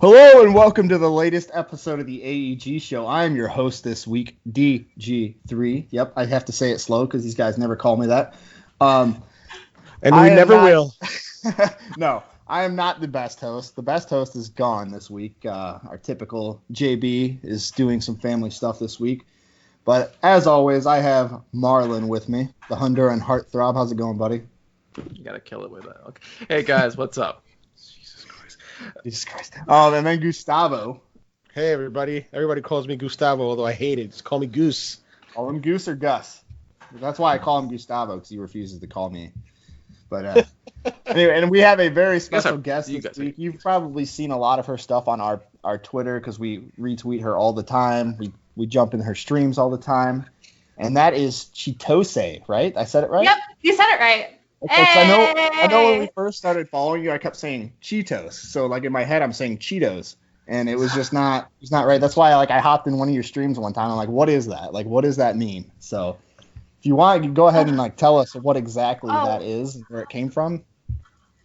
Hello and welcome to the latest episode of the AEG Show. I'm your host this week, DG3. Yep, I have to say it slow because these guys never call me that. And we never will. No, I am not the best host. The best host is gone this week. Our typical JB is doing some family stuff this week. But as always, I have Marlon with me, the Honduran heartthrob. How's it going, buddy? You gotta kill it with that. Okay. Hey guys, what's up? Jesus Christ. And then Gustavo. Hey, everybody. Everybody calls me Gustavo, although I hate it. Just call me Goose. Call him Goose or Gus. That's why I call him Gustavo, because he refuses to call me. But anyway, and we have a very special guest this week. You've probably seen a lot of her stuff on our Twitter, because we retweet her all the time. We jump in her streams all the time. And that is Chitose, right? I said it right? Yep, you said it right. Hey! I know when we first started following you, I kept saying Cheetos. So like in my head, I'm saying Cheetos, and it was just not right. That's why I hopped in one of your streams one time. I'm like, what is that? Like, what does that mean? So if you want, you can go ahead and tell us what exactly that is and where it came from.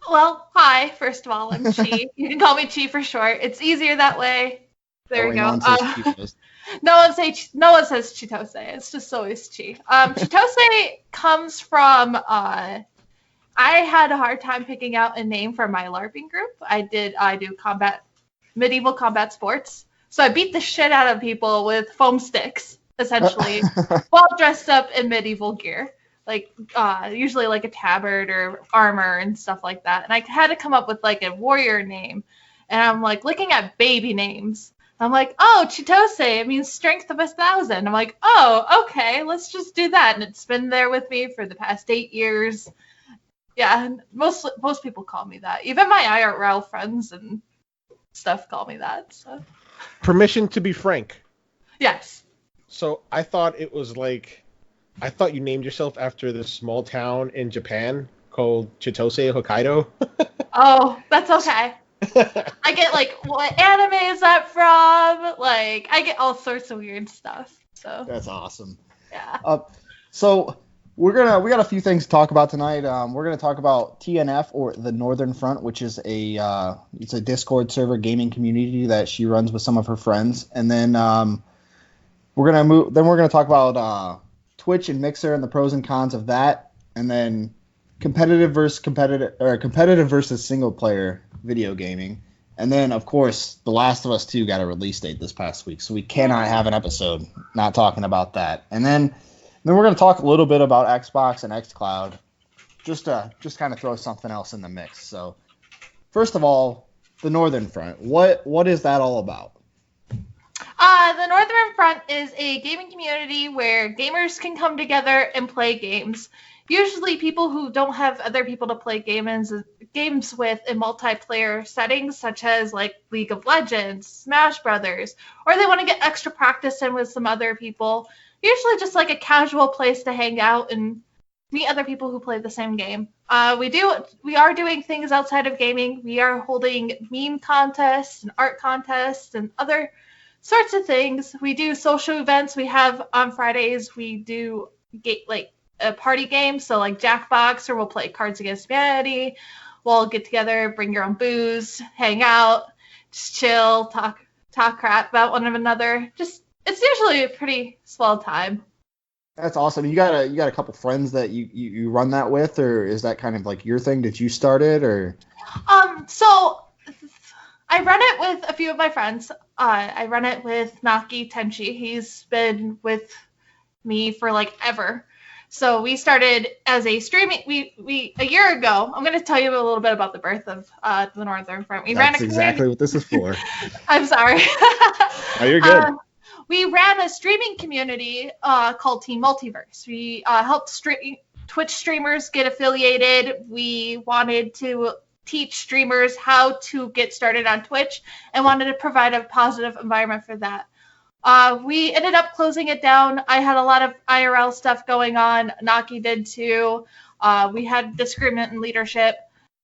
Well, hi. First of all, I'm Chi. You can call me Chi for short. It's easier that way. There we go. No one says Chitose. It's just always Chi. Chitose comes from I had a hard time picking out a name for my LARPing group. I do medieval combat sports. So I beat the shit out of people with foam sticks, essentially, while dressed up in medieval gear, like usually like a tabard or armor and stuff like that. And I had to come up with like a warrior name. And I'm like looking at baby names. I'm like, oh, Chitose, it means strength of 1,000. I'm like, oh, okay, let's just do that. And it's been there with me for the past 8 years. Yeah, most people call me that. Even my IRL friends and stuff call me that. So. Permission to be frank. Yes. So I thought you named yourself after this small town in Japan called Chitose, Hokkaido. Oh, that's okay. I get like, what anime is that from? Like, I get all sorts of weird stuff. So. That's awesome. Yeah. So we got a few things to talk about tonight. We're gonna talk about TNF, or the Northern Front, which is it's a Discord server gaming community that she runs with some of her friends, and then we're gonna talk about Twitch and Mixer and the pros and cons of that, and then competitive versus single player video gaming, and then of course The Last of Us 2 got a release date this past week, so we cannot have an episode not talking about that. And then we're going to talk a little bit about Xbox and xCloud, just kind of throw something else in the mix. So first of all, the Northern Front, what is that all about? The Northern Front is a gaming community where gamers can come together and play games. Usually people who don't have other people to play games with in multiplayer settings, such as like League of Legends, Smash Brothers, or they want to get extra practice in with some other people. Usually just like a casual place to hang out and meet other people who play the same game. We are doing things outside of gaming. We are holding meme contests and art contests and other sorts of things. We do social events. We have on Fridays, we do a party game. So like Jackbox, or we'll play Cards Against Humanity. We'll get together, bring your own booze, hang out, just chill, talk crap about one another. It's usually a pretty swell time. That's awesome. You got a couple friends that you run that with, or is that kind of like your thing? Did you start it, or? So I run it with a few of my friends. I run it with Naki Tenchi. He's been with me for like ever. So we started as a streaming. We a year ago. I'm going to tell you a little bit about the birth of the Northern Front. That's exactly what this is for. I'm sorry. Oh, you're good. We ran a streaming community called Team Multiverse. We helped Twitch streamers get affiliated. We wanted to teach streamers how to get started on Twitch and wanted to provide a positive environment for that. We ended up closing it down. I had a lot of IRL stuff going on. Naki did too. We had disagreement in leadership.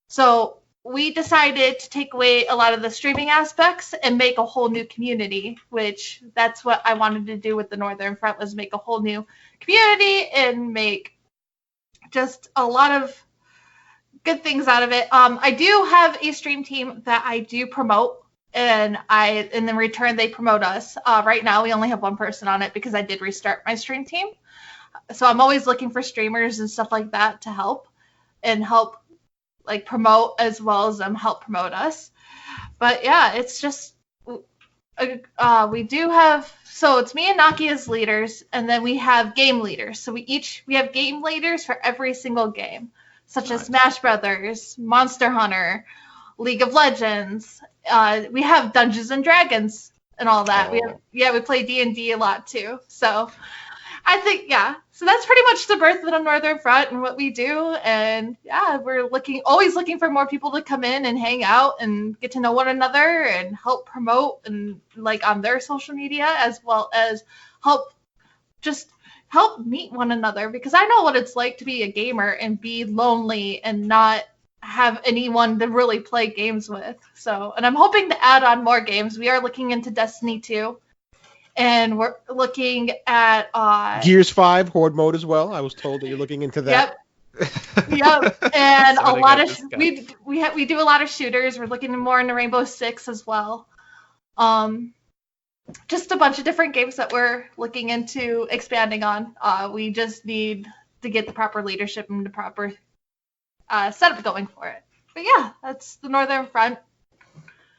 So we decided to take away a lot of the streaming aspects and make a whole new community, which that's what I wanted to do with the Northern Front, was make a whole new community and make just a lot of good things out of it. I do have a stream team that I do promote. and in return they promote us. Right now we only have one person on it because I did restart my stream team. So I'm always looking for streamers and stuff like that to help like promote as well as help promote us. But yeah, it's just we do have, so it's me and Naki as leaders, and then we have game leaders. So we have game leaders for every single game, such as Smash Brothers, Monster Hunter, League of Legends. We have Dungeons and Dragons and all that. We play D&D a lot too. So I think, so that's pretty much the birth of the Northern Front and what we do. And we're always looking for more people to come in and hang out and get to know one another and help promote and like on their social media, as well as help meet one another, because I know what it's like to be a gamer and be lonely and not have anyone to really play games with. So, and I'm hoping to add on more games. We are looking into Destiny 2. And we're looking at Gears 5 Horde mode as well. I was told that you're looking into that. Yep. And a lot of we do a lot of shooters. We're looking more into Rainbow Six as well. Just a bunch of different games that we're looking into expanding on. We just need to get the proper leadership and the proper setup going for it. But yeah, that's the Northern Front.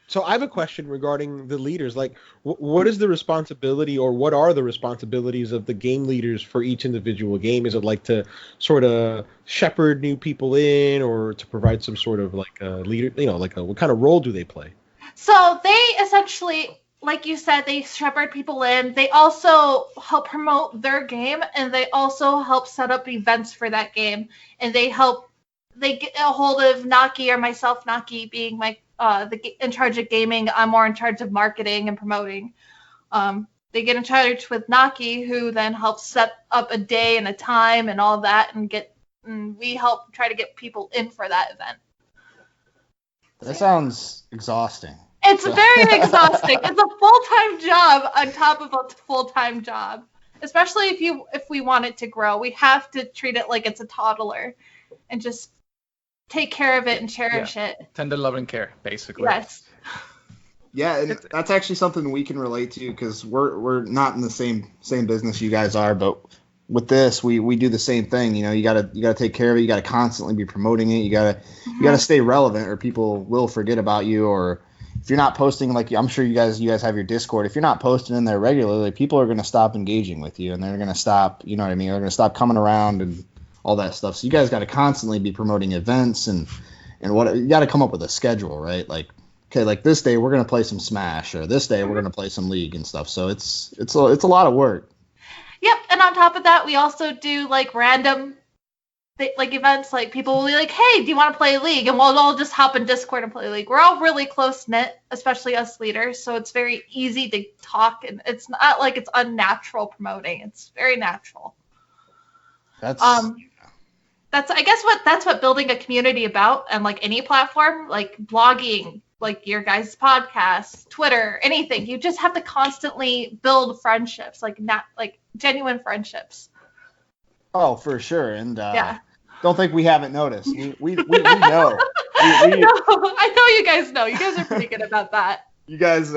So I have a question regarding the leaders. Like, what is the responsibility, or what are the responsibilities of the game leaders for each individual game? Is it like to sort of shepherd new people in, or to provide some sort of like a leader, what kind of role do they play? So they essentially, like you said, they shepherd people in. They also help promote their game, and they also help set up events for that game. And they get a hold of Naki or myself, Naki being my in charge of gaming. I'm more in charge of marketing and promoting. They get in charge with Naki, who then helps set up a day and a time and all that, and we help try to get people in for that event. That sounds exhausting. It's very exhausting. It's a full-time job on top of a full-time job. Especially if we want it to grow, we have to treat it like it's a toddler and just take care of it and cherish it. Tender love and care, basically. Yes. Yeah, and that's actually something we can relate to, because we're not in the same business you guys are, but with this we do the same thing. You gotta take care of it. You gotta constantly be promoting it. You gotta stay relevant, or people will forget about you. Or if you're not posting, like I'm sure you guys have your Discord. If you're not posting in there regularly, people are gonna stop engaging with you, and they're gonna stop. You know what I mean? They're gonna stop coming around and all that stuff. So you guys got to constantly be promoting events, and what you got to come up with a schedule, right? Like, okay, like this day we're gonna play some Smash, or this day we're gonna play some League and stuff. So it's a lot of work. Yep, and on top of that, we also do like random like events. Like people will be like, "Hey, do you want to play League?" And we'll all just hop in Discord and play League. We're all really close knit, especially us leaders, so it's very easy to talk, and it's not like it's unnatural promoting. It's very natural. That's what building a community about, and like any platform, like blogging, like your guys' podcast, Twitter, anything. You just have to constantly build friendships, like genuine friendships. Oh, for sure. And don't think we haven't noticed. We know. No, I know you guys know. You guys are pretty good about that. You guys,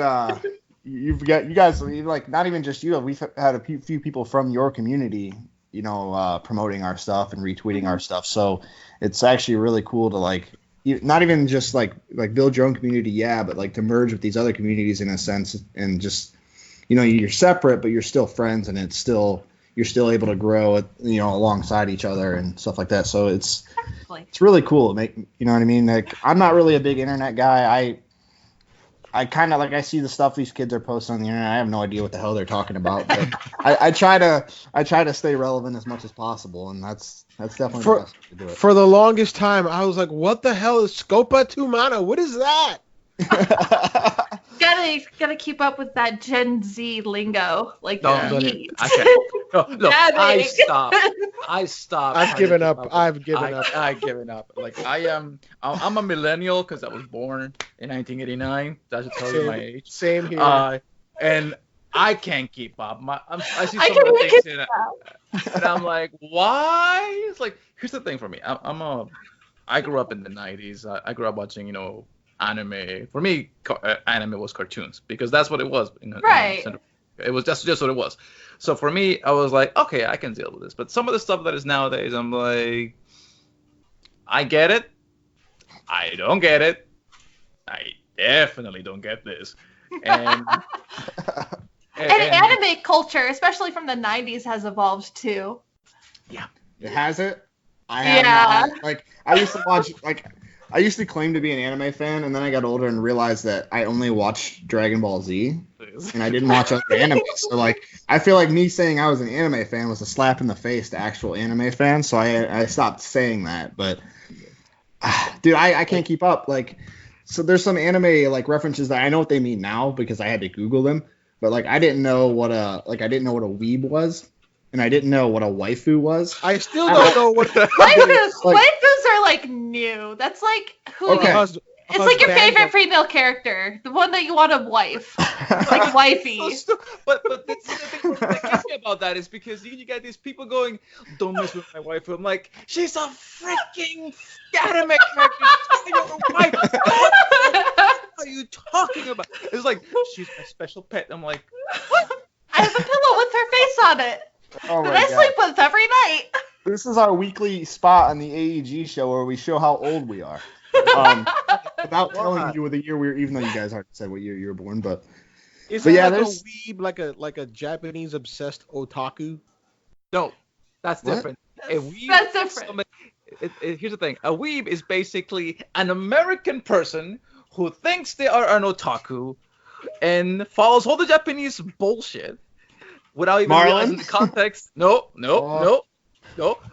you guys, like not even just you. We've had a few people from your community, promoting our stuff and retweeting our stuff. So it's actually really cool to like, not even just like build your own community, but like to merge with these other communities in a sense, and just, you're separate, but you're still friends, and you're still able to grow, alongside each other and stuff like that. So it's really cool. You know what I mean? Like, I'm not really a big internet guy. I kind of I see the stuff these kids are posting on the internet. I have no idea what the hell they're talking about. But I try to stay relevant as much as possible, and that's definitely the best way to do it. For the longest time, I was like, "What the hell is Scopa 2 Mana? What is that?" Gotta keep up with that Gen Z lingo. Like, I stopped. I've given up. I've given up. Like, I'm a millennial because I was born in 1989. That should tell you my age. Same here. And I can't keep up. I see some of the things in it, and I'm like, why? It's like, here's the thing for me. I grew up in the 90s. I grew up watching, anime. For me, anime was cartoons because that's what it was. Right. It was just what it was. So for me, I was like, okay, I can deal with this. But some of the stuff that is nowadays, I'm like, I get it. I don't get it. I definitely don't get this. And anime culture, especially from the 90s, has evolved too. Yeah. It has it? I have not. Like, I used to watch, like, I used to claim to be an anime fan, and then I got older and realized that I only watched Dragon Ball Z, and I didn't watch other anime. So, like, I feel like me saying I was an anime fan was a slap in the face to actual anime fans, so I stopped saying that. But, dude, I can't keep up. Like, so there's some anime, like, references that I know what they mean now because I had to Google them, but, like, I didn't know what a weeb was. And I didn't know what a waifu was. I still don't know what waifus are like new. That's like it's like your favorite female character, the one that you want to wife, like wifey. But the thing that gets me about that is because you get these people going, "Don't mess with my waifu." I'm like, she's a freaking anime character. Your wife. What are you talking about? It's like she's my special pet. I'm like, what? I have a pillow with her face on it. Oh that I sleep with every night. This is our weekly spot on the AEG show where we show how old we are. Without telling you the year we were, even though you guys already said what year you were born, but yeah, like a weeb, like a Japanese obsessed otaku? No, that's different. That's different. Here's the thing. A weeb is basically an American person who thinks they are an otaku and follows all the Japanese bullshit. Without even realizing the context, no.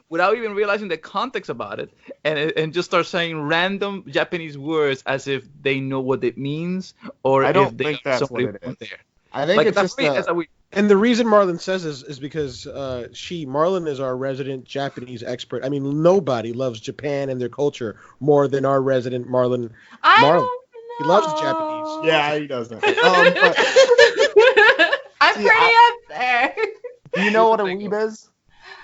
Without even realizing the context about it, and just start saying random Japanese words as if they know what it means, or I don't if they think that's what it is. There. I think it's just and the reason Marlon says this is because Marlon is our resident Japanese expert. I mean, nobody loves Japan and their culture more than our resident Marlon. He loves Japanese. Yeah, he doesn't. I'm pretty up there. Do you know what a weeb is?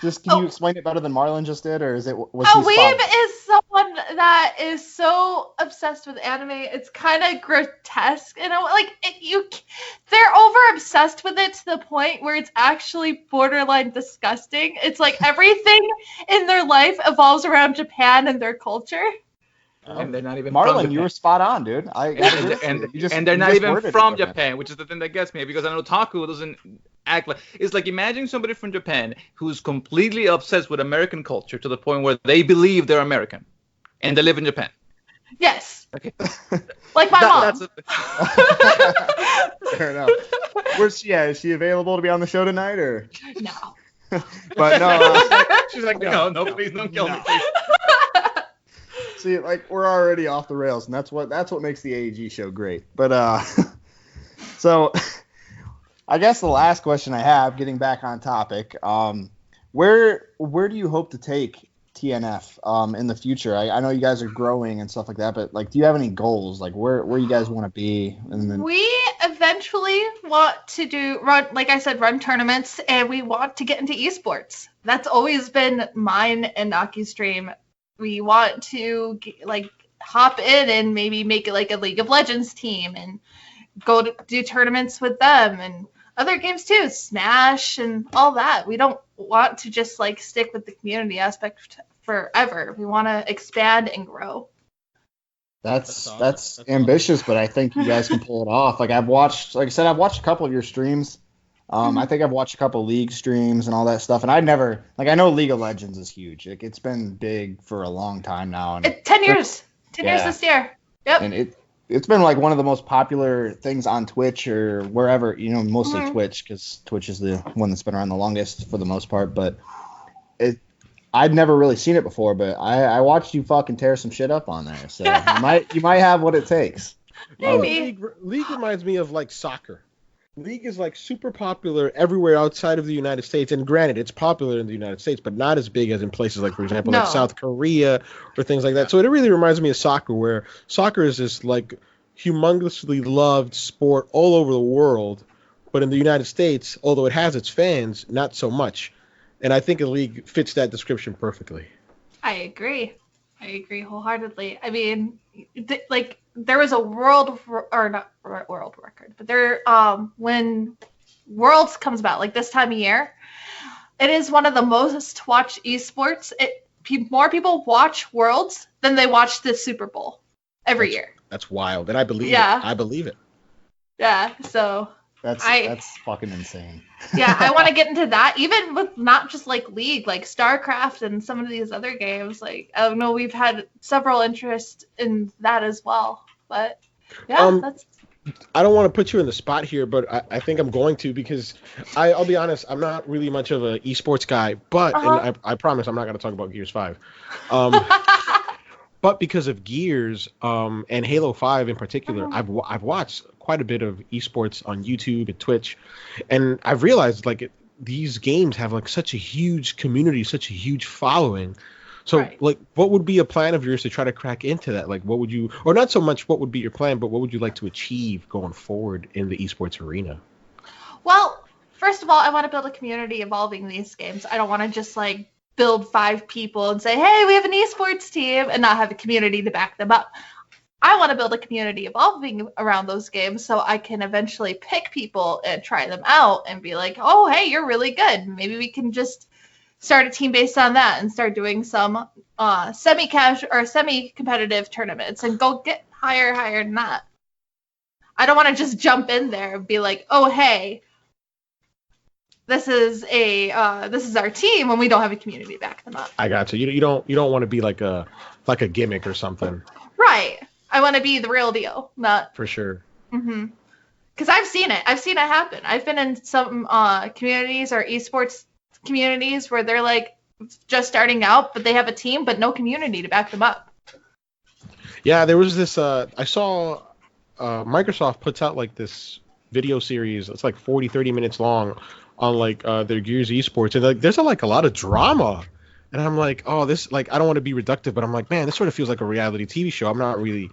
Just can you explain it better than Marlon just did, or is it? A weeb is someone that is so obsessed with anime. It's kind of grotesque, and they're over obsessed with it to the point where it's actually borderline disgusting. It's like everything in their life evolves around Japan and their culture. And they're not even Marlon, you were spot on, dude. And they're not even from Japan, which is the thing that gets me, because an otaku doesn't act like... It's like imagine somebody from Japan who's completely obsessed with American culture to the point where they believe they're American, and they live in Japan. Yes. Okay. Like my mom. Fair enough. Where's she at? Is she available to be on the show tonight, or? No. But no. She's like, no, please don't kill me. See, like, we're already off the rails, and that's what makes the AEG show great. But so I guess the last question I have, getting back on topic, where do you hope to take TNF in the future? I know you guys are growing and stuff like that, but like, do you have any goals? Like, where you guys want to be? We eventually want to run tournaments, and we want to get into esports. That's always been mine and Naki's dream. We want to hop in and maybe make it like a League of Legends team and go to do tournaments with them and other games too, Smash and all that. We don't want to just stick with the community aspect forever. We want to expand and grow. That's ambitious, but I think you guys can pull it off. I've watched a couple of your streams. I think I've watched a couple League streams and all that stuff, and I know League of Legends is huge. It's been big for a long time now. And 10 years. 10 years this year. Yep. And it's been one of the most popular things on Twitch or wherever, mostly Twitch, because Twitch is the one that's been around the longest for the most part. But I'd never really seen it before, but I watched you fucking tear some shit up on there. So you might have what it takes. Maybe. League reminds me of soccer. League is super popular everywhere outside of the United States, and granted, it's popular in the United States, but not as big as in places for example, like South Korea or things like that. So it really reminds me of soccer, where soccer is this humongously loved sport all over the world, but in the United States, although it has its fans, not so much. And I think a League fits that description perfectly. I agree. I agree wholeheartedly. I mean, like there was a world or not world record, but there when Worlds comes about like this time of year, it is one of the most watched esports. More people watch Worlds than they watch the Super Bowl every year. That's wild, and I believe it. I believe it. Yeah, so that's fucking insane. Yeah, I want to get into that, even with not just like League, like StarCraft and some of these other games. Like I know we've had several interests in that as well, but yeah, that's. I don't want to put you in the spot here, but I think I'm going to, because I'll be honest, I'm not really much of an esports guy, but and I promise I'm not going to talk about Gears 5. But because of Gears and Halo 5 in particular, I've watched quite a bit of esports on YouTube and Twitch, and I've realized like these games have like such a huge community, such a huge following. So, like, what would be a plan of yours to try to crack into that? Like, what would you, or not so much what would be your plan, but what would you like to achieve going forward in the esports arena? Well, first of all, I want to build a community involving these games. I don't want to just, like, build 5 people and say, hey, we have an esports team, and not have a community to back them up. I want to build a community evolving around those games so I can eventually pick people and try them out and be like, oh, hey, you're really good. Maybe we can just start a team based on that and start doing some semi-casual or semi-competitive tournaments and go get higher than that. I don't want to just jump in there and be like, oh, hey, this is our team when we don't have a community to back them up. I got you. You don't want to be like a gimmick or something. Right. I want to be the real deal, not for sure. Mm-hmm. Because I've seen it happen. I've been in some communities or esports communities where they're like just starting out, but they have a team but no community to back them up. Yeah, there was this I saw Microsoft puts out like this video series. It's like 40-30 minutes long on like their Gears esports, and like there's like a lot of drama, and I'm like, oh, this, like, I don't want to be reductive, but I'm like, man, this sort of feels like a reality TV show. I'm not really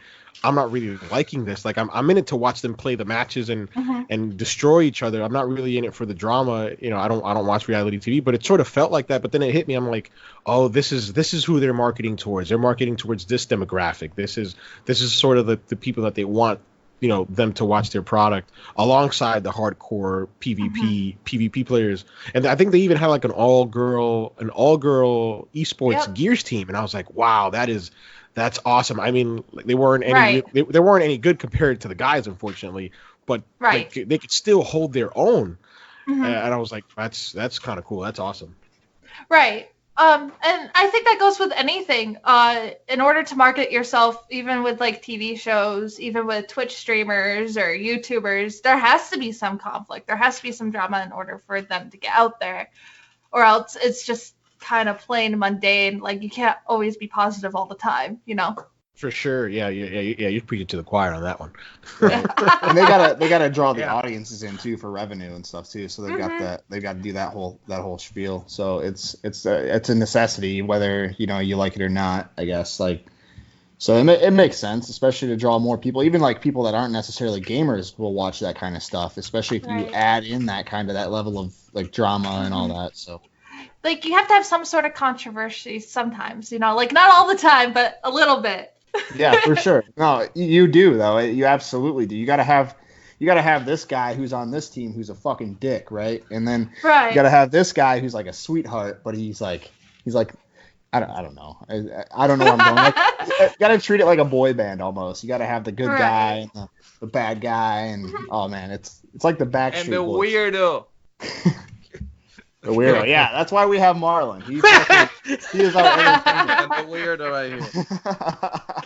liking this. Like, I'm in it to watch them play the matches and destroy each other. I'm not really in it for the drama. You know, I don't watch reality TV, but it sort of felt like that. But then it hit me. I'm like, oh, this is who they're marketing towards. They're marketing towards this demographic. This is sort of the people that they want, you know, them to watch their product alongside the hardcore PvP players. And I think they even had like an all girl esports Gears team, and I was like, wow, that's awesome. I mean, like, they weren't any good compared to the guys, unfortunately, but like, they could still hold their own. And I was like, that's kind of cool. That's awesome. Right. And I think that goes with anything. In order to market yourself, even with like TV shows, even with Twitch streamers or YouTubers, there has to be some conflict. There has to be some drama in order for them to get out there, or else it's just kind of plain mundane. Like, you can't always be positive all the time, you know? For sure. Yeah. You preach it to the choir on that one. Right. And they gotta draw the audiences in too for revenue and stuff too. So they've got to do that whole spiel. So it's a necessity, whether, you know, you like it or not, I guess. Like, so it makes sense, especially to draw more people. Even like people that aren't necessarily gamers will watch that kind of stuff, especially if you add in that level of like drama and all that. So. Like, you have to have some sort of controversy sometimes, you know, like not all the time, but a little bit. Yeah, for sure. No, you do though. You absolutely do. You gotta have this guy who's on this team who's a fucking dick, right? And then you gotta have this guy who's like a sweetheart, but he's like I don't know. I don't know where I'm going. Like, you gotta treat it like a boy band almost. You gotta have the good guy and the bad guy, and oh man, it's like the Backstreet and the Boys. Weirdo. The weirdo, yeah. That's why we have Marlon. He is our entertainment. The weirdo right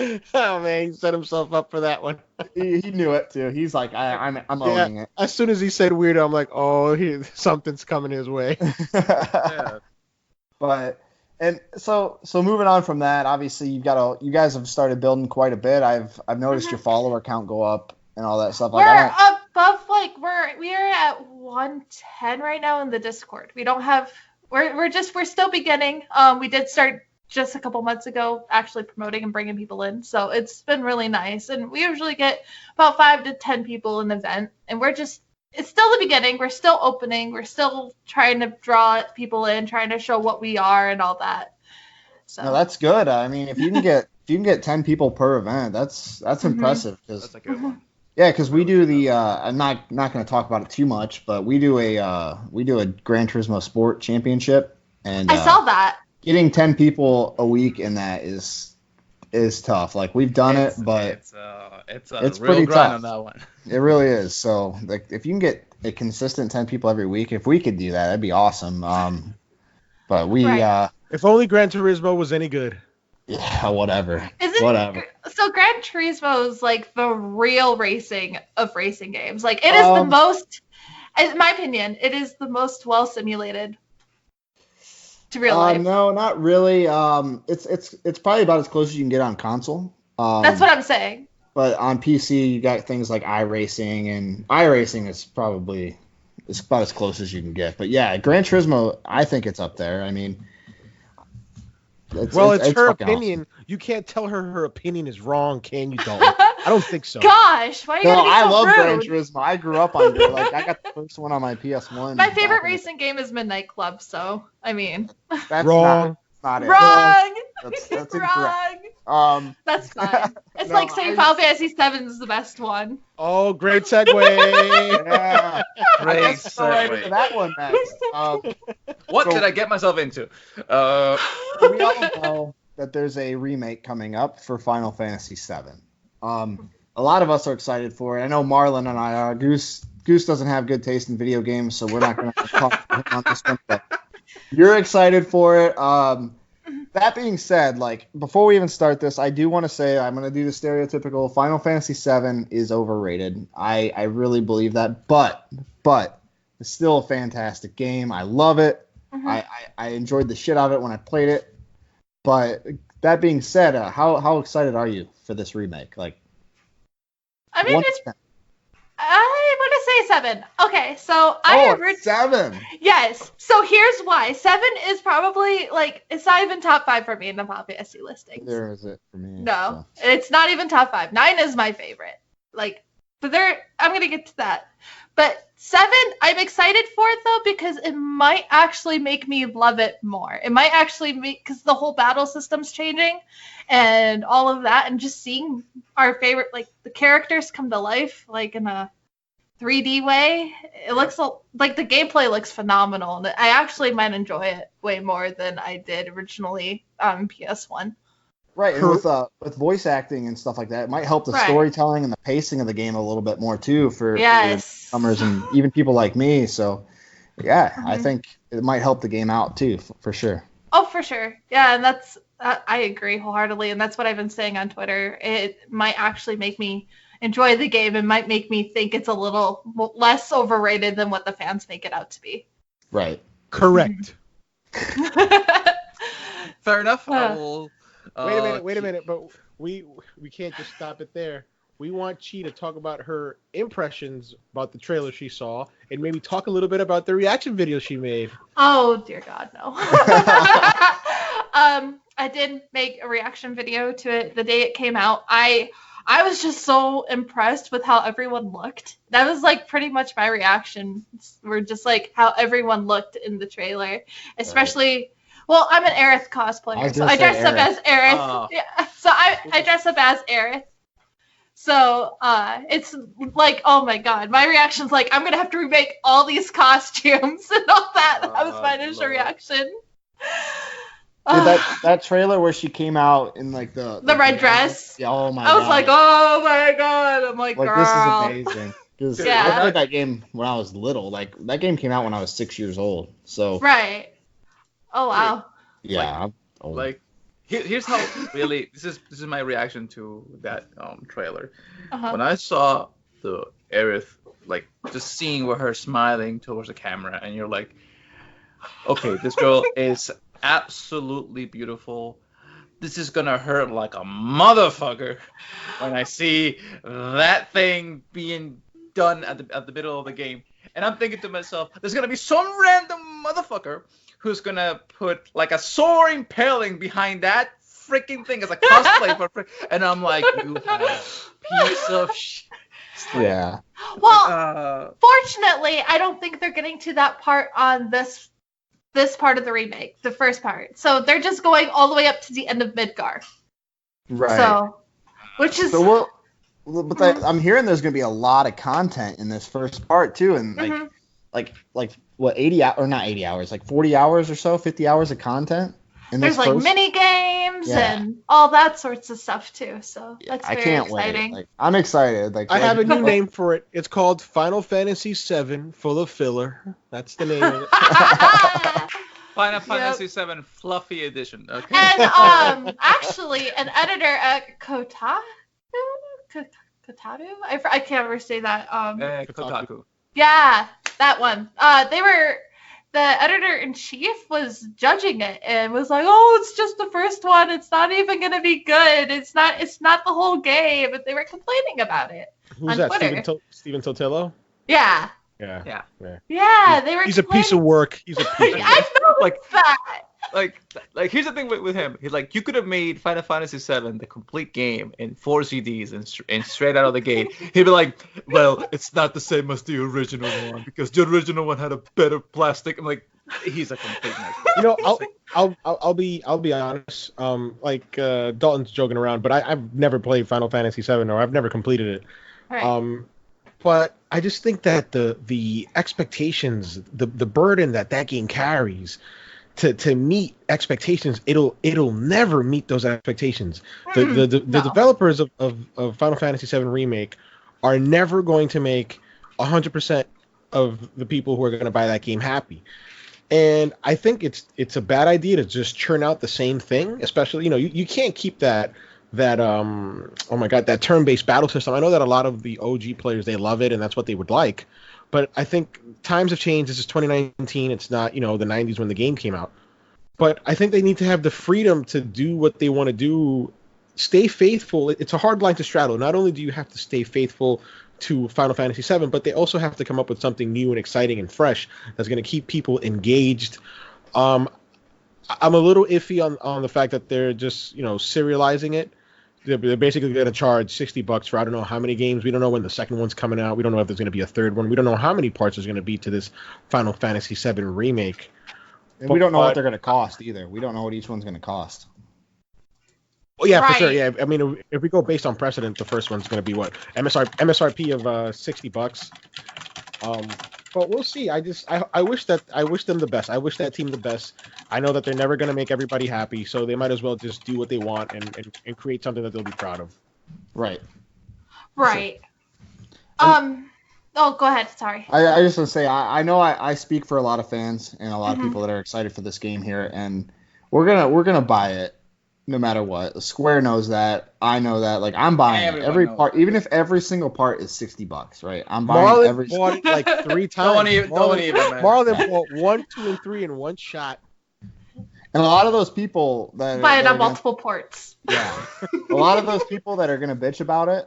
here. Oh man, he set himself up for that one. He knew it too. He's like, I'm owning it. As soon as he said weirdo, I'm like, oh, something's coming his way. Yeah. But and so moving on from that, obviously you guys have started building quite a bit. I've noticed your follower count go up and all that stuff. Like, we are at 110 right now in the Discord. We don't have. We're still beginning. We did start just a couple months ago, actually promoting and bringing people in. So it's been really nice, and we usually get about 5 to 10 people in the event. And it's still the beginning. We're still opening. We're still trying to draw people in, trying to show what we are and all that. So. No, that's good. I mean, if you can get 10 people per event, that's impressive. That's a good one. Yeah, because we do the I'm not going to talk about it too much, but we do a Gran Turismo Sport Championship, and I saw that. Getting 10 people a week in that is tough. Like we've done it, but it's real pretty grind tough on that one. It really is. So like if you can get a consistent 10 people every week, if we could do that, that'd be awesome. But we if only Gran Turismo was any good. Yeah, whatever. Whatever. So Gran Turismo is like the real racing of racing games. Like it is the most, in my opinion, it is the most well simulated to real life. No, not really. It's probably about as close as you can get on console. That's what I'm saying. But on PC, you got things like iRacing, and iRacing is probably about as close as you can get. But yeah, Gran Turismo, I think it's up there. I mean. It's her opinion. Awesome. You can't tell her opinion is wrong, can you, Dalton? I don't think so. Gosh, why are you gonna be so I love rude? Gran Turismo. I grew up on it. Like I got the first one on my PS1. My favorite racing game is Midnight Club, so I mean. That's wrong. Not it. Wrong. That's wrong. Incorrect. That's fine. It's like saying Final Fantasy VII is the best one. Oh, great segue. Yeah. Great segue. To that one next. What did I get myself into? We all know that there's a remake coming up for Final Fantasy VII. A lot of us are excited for it. I know Marlon and I are. Goose doesn't have good taste in video games, so we're not going to talk about him on this one. But you're excited for it. That being said, like before we even start this, I do want to say I'm going to do the stereotypical Final Fantasy VII is overrated. I really believe that, but it's still a fantastic game. I love it. Mm-hmm. I enjoyed the shit out of it when I played it. But that being said, how excited are you for this remake? Like, I mean, I want to say 7. Okay, so I 7. Yes. So here's why. 7 is probably like it's not even top 5 for me in the Final Fantasy listings. There is it for me. No, it's not even top 5. 9 is my favorite. Like, but I'm gonna get to that. But 7, I'm excited for it though because it might actually make me love it more. It might actually because the whole battle system's changing, and all of that, and just seeing our favorite like the characters come to life like in a 3D way. It looks like the gameplay looks phenomenal, and I actually might enjoy it way more than I did originally on PS1. Right, and with voice acting and stuff like that, it might help the storytelling and the pacing of the game a little bit more too for newcomers and even people like me. So, yeah, I think it might help the game out too, for sure. Oh, for sure. Yeah, and that's I agree wholeheartedly, and that's what I've been saying on Twitter. It might actually make me enjoy the game and might make me think it's a little less overrated than what the fans make it out to be. Right. Correct. Fair enough. I will. Wait a minute, but we can't just stop it there. We want Chi to talk about her impressions about the trailer she saw and maybe talk a little bit about the reaction video she made. Oh, dear God, no. I did make a reaction video to it the day it came out. I was just so impressed with how everyone looked. That was like pretty much my reaction. Were just like how everyone looked in the trailer, especially. Right. Well, I'm an Aerith cosplayer, so I dress up as Aerith. Oh. Yeah, so I dress up as Aerith. So it's like, oh my God, my reaction's like, I'm gonna have to remake all these costumes and all that. That was my initial reaction. Dude, that trailer where she came out in like the red dress. Yeah, oh my God. I was like, oh my God. I'm like, girl. This is amazing. Because I played that game when I was little. Like that game came out when I was 6 years old. So right. Oh wow. Yeah. Here's how really this is my reaction to that trailer. When I saw the Aerith, like just seeing her smiling towards the camera, and you're like, okay, this girl is absolutely beautiful. This is gonna hurt like a motherfucker when I see that thing being done at the middle of the game. And I'm thinking to myself, there's gonna be some random motherfucker who's gonna put like a soaring paling behind that freaking thing as a cosplay for and I'm like, you piece of shit. Yeah. Well, fortunately, I don't think they're getting to that part on this this part of the remake, the first part. So they're just going all the way up to the end of Midgar. Right. So, which is. So I'm hearing there's going to be a lot of content in this first part too, and like what 80 or not 80 hours, like 40 hours or so, 50 hours of content. There's like mini games and all that sorts of stuff too. So that's very exciting. Wait. Like, I'm excited. I have a new name for it. It's called Final Fantasy VII Full of Filler. That's the name of it. Final Fantasy VII Fluffy Edition. Okay. And actually, an editor at Kotaku. I can't ever say that. Kotaku. Yeah, that one. The editor-in-chief was judging it and was like, "Oh, it's just the first one. It's not even gonna be good. It's not the whole game." But they were complaining about it. Who's that? Steven Totillo? Yeah. Yeah. They were. He's a piece of work. He's a piece of work. I know that. Like here's the thing with him. He's like, you could have made Final Fantasy VII the complete game in 4 CDs and straight out of the gate. He'd be like, well, it's not the same as the original one because the original one had a better plastic. I'm like, he's a complete mess. You know, I'll be honest. Dalton's joking around, but I've never played Final Fantasy VII or I've never completed it. Right. But I just think that the expectations, the burden that game carries. To meet expectations, it'll never meet those expectations. The developers of Final Fantasy VII Remake are never going to make 100% of the people who are going to buy that game happy. And I think it's a bad idea to just churn out the same thing, especially, you can't keep that that turn-based battle system. I know that a lot of the OG players, they love it and that's what they would like. But I think times have changed. This is 2019. It's not, the 90s when the game came out. But I think they need to have the freedom to do what they want to do. Stay faithful. It's a hard line to straddle. Not only do you have to stay faithful to Final Fantasy VII, but they also have to come up with something new and exciting and fresh that's going to keep people engaged. I'm a little iffy on the fact that they're just, serializing it. They're basically going to charge $60 for I don't know how many games. We don't know when the second one's coming out. We don't know if there's going to be a third one. We don't know how many parts there's going to be to this Final Fantasy VII Remake. And we don't know what they're going to cost either. We don't know what each one's going to cost. Oh yeah, right. For sure. Yeah, I mean, if we go based on precedent, the first one's going to be what MSRP of $60. But we'll see. I wish them the best. I wish that team the best. I know that they're never going to make everybody happy, so they might as well just do what they want and create something that they'll be proud of. Right. Right. Oh, go ahead. Sorry. I just want to say I know I speak for a lot of fans and a lot of people that are excited for this game here, and we're gonna buy it no matter what. Square knows that. I know that. Like, I'm buying every part, even if every single part is $60, right? I'm buying every. Marlon bought it like 3 times. Marlon bought 1, 2, and 3 in one shot. And a lot of those people that buy it on multiple ports. Yeah, a lot of those people that are gonna bitch about it,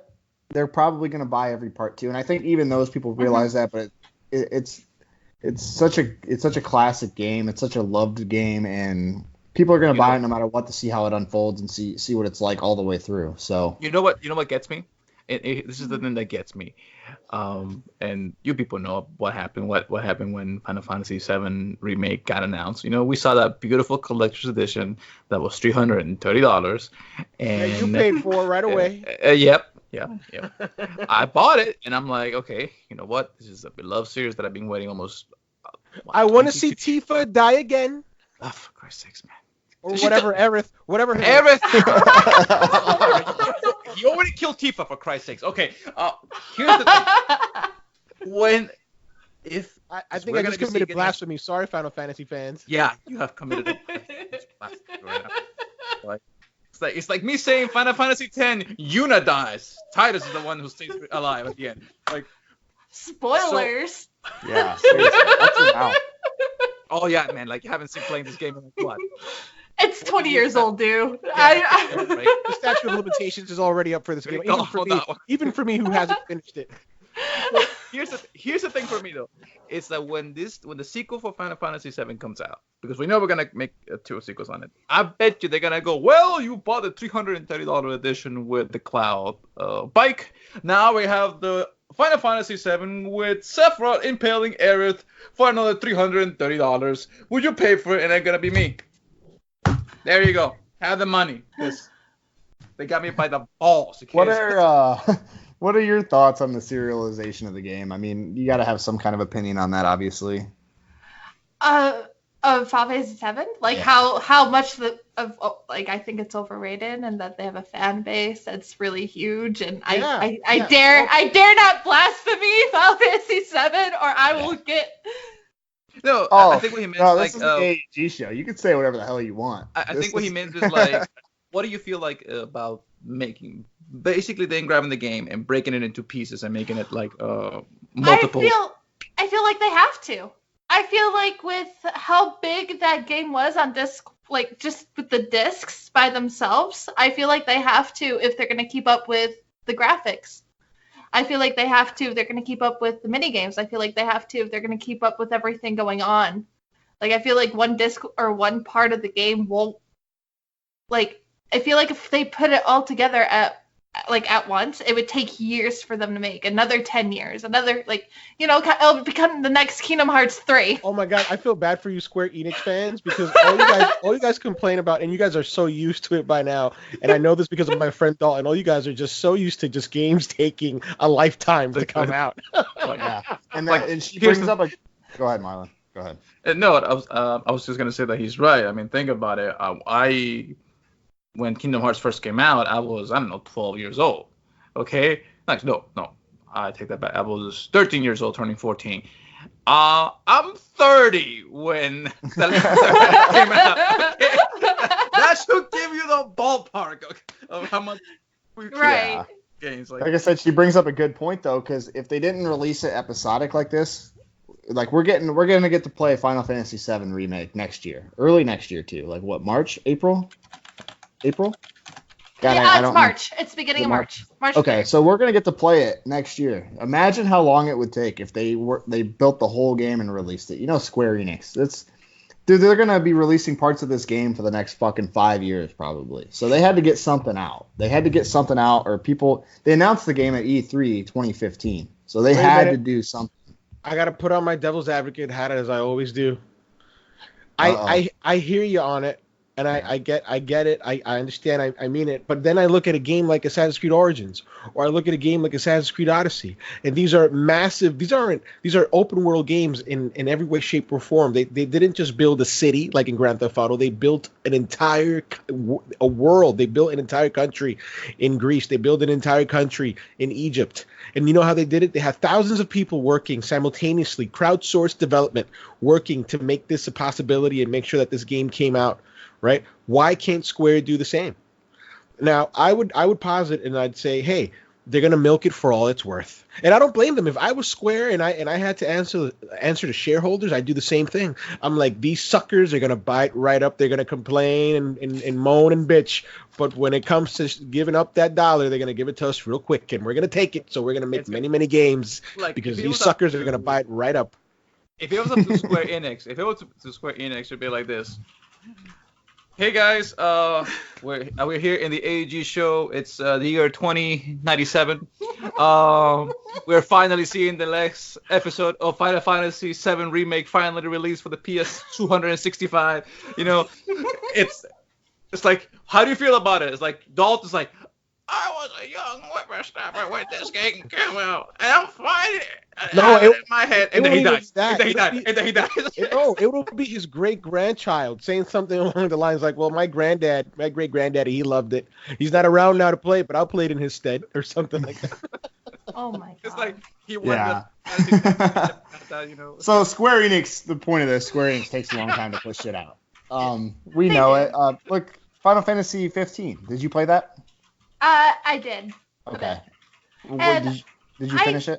they're probably gonna buy every part too. And I think even those people realize that. But it's such a classic game. It's such a loved game, and people are gonna buy it no matter what to see how it unfolds and see what it's like all the way through. So you know what gets me? This is the thing that gets me. And you people know what happened. What happened when Final Fantasy VII Remake got announced? We saw that beautiful collector's edition that was $330, and you paid for it right away. Yep. I bought it, and I'm like, okay, you know what? This is a beloved series that I've been waiting almost. I want to see Tifa die again. Oh, for Christ's sakes, man. Or whatever, Aerith. He already killed Tifa, for Christ's sakes. Okay, here's the thing. I think I just committed blasphemy. Sorry, Final Fantasy fans. Yeah, you have committed blasphemy right now. It's like me saying Final Fantasy X, Yuna dies. Titus is the one who stays alive at the end. Like, spoilers. Yeah, seriously. That's your mouth. Oh yeah, man! Like, you haven't seen playing this game in like what? It's 20 years old, dude. Right. The statute of limitations is already up for this game, even for me who hasn't finished it. Well, here's the thing for me though. It's that when the sequel for Final Fantasy VII comes out, because we know we're gonna make 2 sequels on it. I bet you they're gonna go, well, you bought the $330 edition with the Cloud bike. Now we have the Final Fantasy VII with Sephiroth impaling Aerith for another $330. Would you pay for it? And it's gonna be me. There you go. Have the money. They got me by the balls. What are your thoughts on the serialization of the game? I mean, you got to have some kind of opinion on that, obviously. Of Final Fantasy VII, like how much I think it's overrated and that they have a fan base that's really huge, and I dare not blaspheme Final Fantasy VII, or I will get. No, I think what he meant this is the AEG show. You can say whatever the hell you want. I think what he meant is like, what do you feel like about making basically then grabbing the game and breaking it into pieces and making it like multiple? I feel like they have to. I feel like with how big that game was on disc, like just with the discs by themselves, I feel like they have to if they're going to keep up with the graphics. I feel like they have to if they're going to keep up with the minigames. I feel like they have to if they're going to keep up with everything going on. Like, I feel like one disc or one part of the game won't, like, I feel like if they put it all together at once, it would take years for them to make. Another 10 years. Another, it'll become the next Kingdom Hearts 3. Oh my god, I feel bad for you Square Enix fans, because all you guys complain about, and you guys are so used to it by now, and I know this because of my friend Dalton, all you guys are just so used to just games taking a lifetime to come out. Yeah. And she brings up a... Go ahead, Marlon. Go ahead. No, I was just going to say that he's right. I mean, think about it. When Kingdom Hearts first came out, I was, 12 years old. Okay? No, I take that back. I was 13 years old, turning 14. I'm 30 when that came out. Okay? That should give you the ballpark of how much we right. Games. Like I said, she brings up a good point, though, because if they didn't release it episodic like this, like we're going to get to play Final Fantasy VII Remake next year. Early next year, too. Like, what, March? April? God, it's March. It's beginning of March. Okay, so we're gonna get to play it next year. Imagine how long it would take if they built the whole game and released it. You know, Square Enix. They're gonna be releasing parts of this game for the next fucking 5 years probably. So they had to get something out. Or people. They announced the game at E3 2015. So they had to do something. I gotta put on my devil's advocate hat as I always do. I hear you on it. And I get it. I understand. I mean it. But then I look at a game like Assassin's Creed Origins, or I look at a game like Assassin's Creed Odyssey, and these are massive. These are open world games in every way, shape, or form. They didn't just build a city like in Grand Theft Auto. They built an entire world. They built an entire country in Greece. They built an entire country in Egypt. And you know how they did it? They had thousands of people working simultaneously, crowdsourced development, working to make this a possibility and make sure that this game came out. Right? Why can't Square do the same? Now, I would posit and I'd say, hey, they're gonna milk it for all it's worth, and I don't blame them. If I was Square and I had to answer to shareholders, I'd do the same thing. I'm like, these suckers are gonna bite right up. They're gonna complain and moan and bitch, but when it comes to giving up that dollar, they're gonna give it to us real quick, and we're gonna take it. So we're gonna make many games because these suckers are gonna bite right up. If it was up to Square Enix, it'd be like this. Hey guys, we're here in the AEG show. It's the year 2097. We're finally seeing the next episode of Final Fantasy VII Remake finally released for the PS265. You know, it's like, how do you feel about it? It's like Dalton's like, I was a young whippersnapper when this game came out, and I'm fighting in my head, and then he dies. And then he dies. It will be his great-grandchild saying something along the lines like, well, my great-granddaddy, he loved it. He's not around now to play it, but I'll play it in his stead, or something like that. Oh, my God. It's like, he won you know. So Square Enix, the point of this, Square Enix takes a long time to push shit out. We know it. Look, Final Fantasy 15. Did you play that? I did. Okay. Did you finish it?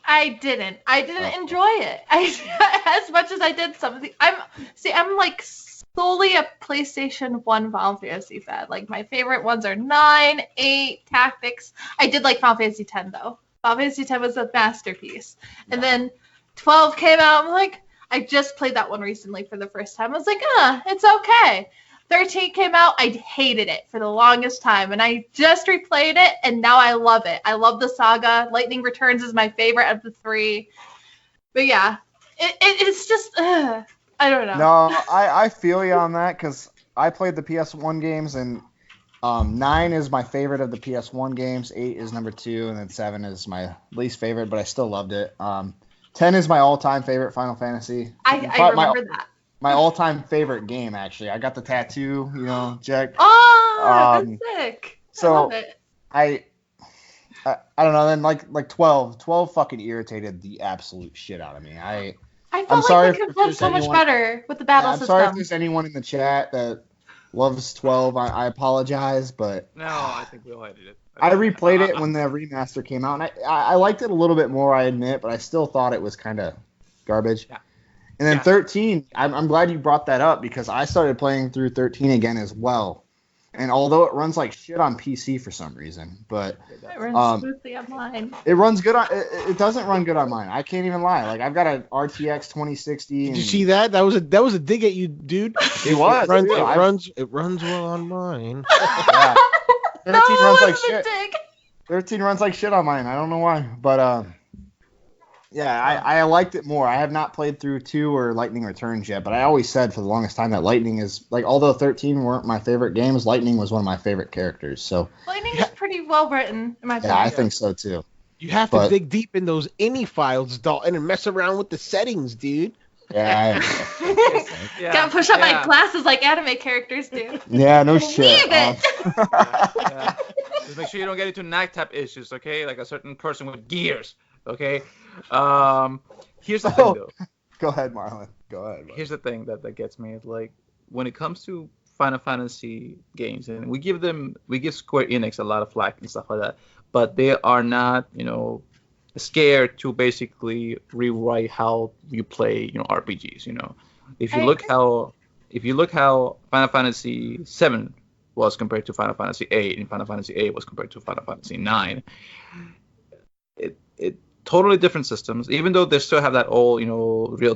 I didn't. I didn't enjoy it. As much as I did some of the. I'm like solely a PlayStation 1 Final Fantasy fan. Like, my favorite ones are 9, 8, Tactics. I did like Final Fantasy 10 though. Final Fantasy 10 was a masterpiece. And then 12 came out. I'm like, I just played that one recently for the first time. I was like, it's okay. 13 came out, I hated it for the longest time, and I just replayed it, and now I love it. I love the saga. Lightning Returns is my favorite of the 3. But yeah, it's just, I don't know. No, I feel you on that, because I played the PS1 games, and 9 is my favorite of the PS1 games, 8 is number 2, and then 7 is my least favorite, but I still loved it. 10 is my all-time favorite Final Fantasy. I remember that. My all-time favorite game, actually. I got the tattoo, Jack. Oh, that's sick. So I love it. I don't know. Then like 12 fucking irritated the absolute shit out of me. I felt like they could have so much better with the battle system. I'm sorry if there's anyone in the chat that loves 12. I apologize, but no, I think we all hated it. I replayed it when the remaster came out, and I liked it a little bit more, I admit, but I still thought it was kind of garbage. Yeah. And then 13, I'm glad you brought that up, because I started playing through 13 again as well. And although it runs like shit on PC for some reason, but it runs smoothly on mine. It runs good on. It doesn't run good on mine. I can't even lie. Like, I've got an RTX 2060. Did you see that? That was a dig at you, dude. It was. It runs well on mine. Yeah. 13 runs like shit. 13 runs like shit on mine. I don't know why, but yeah, I liked it more. I have not played through 2 or Lightning Returns yet, but I always said for the longest time that Lightning is, like, although 13 weren't my favorite games, Lightning was one of my favorite characters. So Lightning is pretty well written, in my opinion. Yeah, I think so too. You have to dig deep in those INI files, Dalton, and mess around with the settings, dude. Yeah. Gotta push up my glasses like anime characters do. Yeah, no shit. Just make sure you don't get into knife tap issues, okay? Like a certain person with gears, okay? Here's the thing, though. Go ahead, Marlon. Go ahead. Here's the thing that gets me. Like, when it comes to Final Fantasy games, and we give Square Enix a lot of flack and stuff like that, but they are not, scared to basically rewrite how you play, RPGs. If you look how Final Fantasy VII was compared to Final Fantasy VIII, and Final Fantasy VIII was compared to Final Fantasy IX, it totally different systems. Even though they still have that old, real,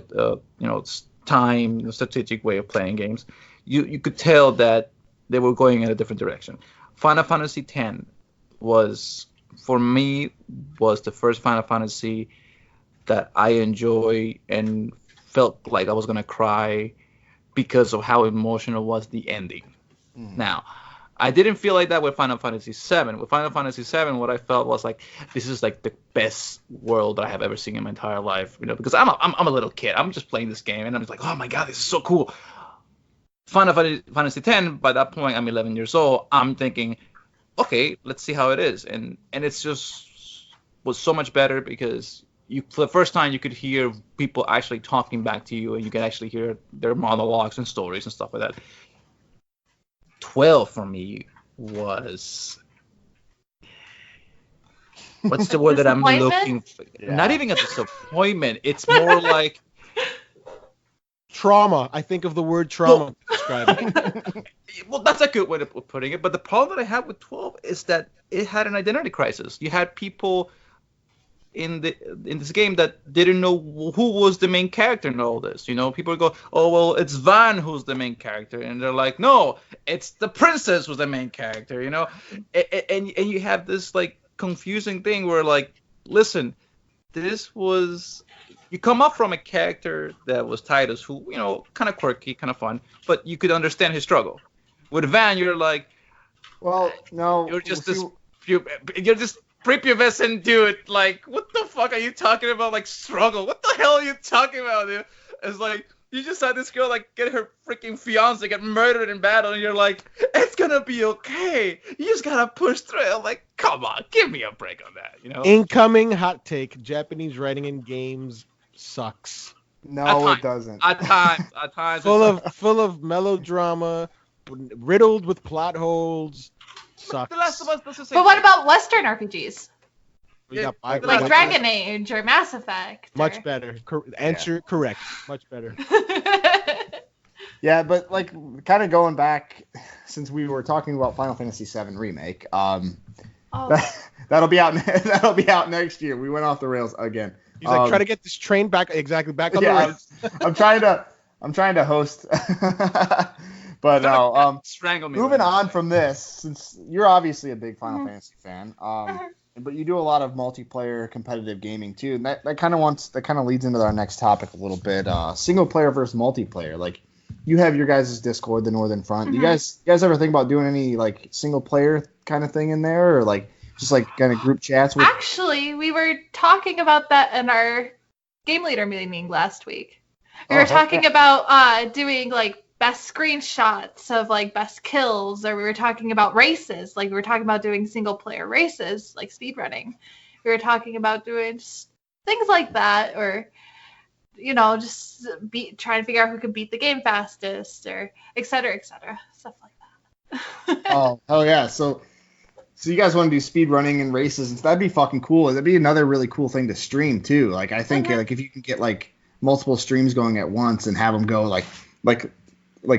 time strategic way of playing games, you could tell that they were going in a different direction. Final Fantasy X was the first Final Fantasy that I enjoyed and felt like I was gonna cry because of how emotional was the ending. Now, I didn't feel like that with Final Fantasy VII. With Final Fantasy VII, what I felt was like, this is like the best world that I have ever seen in my entire life. Because I'm a little kid. I'm just playing this game, and I'm just like, oh my god, this is so cool. Final Fantasy X, by that point, I'm 11 years old. I'm thinking, okay, let's see how it is, and it's just was so much better because for the first time you could hear people actually talking back to you, and you could actually hear their monologues and stories and stuff like that. 12 for me was, what's the word that I'm looking for? Yeah. Not even a disappointment. It's more like trauma. I think of the word trauma to describe it. Well, that's a good way of putting it. But the problem that I have with 12 is that it had an identity crisis. You had people in this game that didn't know who was the main character in all this. People go, oh, well, it's Van who's the main character. And they're like, no, it's the princess who's the main character, And you have this, like, confusing thing where, like, listen, you come up from a character that was Titus, who, kind of quirky, kind of fun, but you could understand his struggle. With Van, you're like, well, no, you're just prepubescent dude. Like, what the fuck are you talking about? Like, struggle? What the hell are you talking about, dude? It's like, you just had this girl, like, get her freaking fiance get murdered in battle, and you're like, it's gonna be okay. You just gotta push through it. I'm like, come on, give me a break on that, Incoming hot take: Japanese writing in games sucks. No, it doesn't. At times. Full of melodrama, riddled with plot holes. Sucks. The Last of Us does the same. But what about Western RPGs? Like Dragon Age or Mass Effect. Much better. Answer correct. Much better. Yeah, but like kind of going back, since we were talking about Final Fantasy VII Remake, that'll be out. That'll be out next year. We went off the rails again. He's like, try to get this train back on the rails. I'm trying to host. But no, strangle me. Moving on from this, since you're obviously a big Final Fantasy fan, but you do a lot of multiplayer competitive gaming too, and that kind of leads into our next topic a little bit. Single player versus multiplayer. Like, you have your guys' Discord, the Northern Front. You guys ever think about doing any like single player kind of thing in there, or like just like kind of group chats with? Actually, we were talking about that in our game leader meeting last week. We were talking about doing like best screenshots of like best kills, or we were talking about races. Like, we were talking about doing single player races, like speedrunning. We were talking about doing things like that, or just trying to figure out who could beat the game fastest, or et cetera, stuff like that. Oh, hell yeah! So you guys want to do speed running and races, and that'd be fucking cool. That'd be another really cool thing to stream too. Like, I think like if you can get like multiple streams going at once and have them go like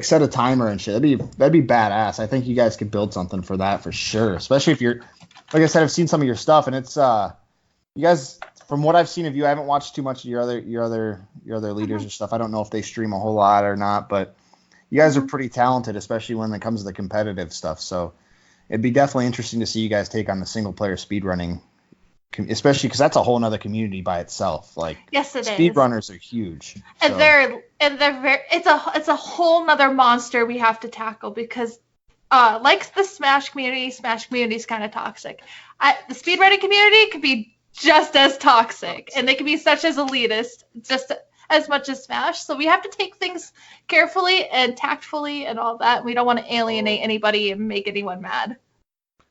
set a timer and shit, that'd be badass. I think you guys could build something for that for sure. Especially if you're, like I said, I've seen some of your stuff, and it's you guys, from what I've seen of you, I haven't watched too much of your other leaders or stuff. I don't know if they stream a whole lot or not, but you guys are pretty talented, especially when it comes to the competitive stuff. So it'd be definitely interesting to see you guys take on the single player speedrunning, especially because that's a whole nother community by itself. Like, yes, it is. Speedrunners are huge. And they're very, it's a whole nother monster we have to tackle, because like the Smash community is kind of toxic. The speedrunning community could be just as toxic, and they can be such as elitist just as much as Smash. So we have to take things carefully and tactfully and all that. We don't want to alienate anybody and make anyone mad.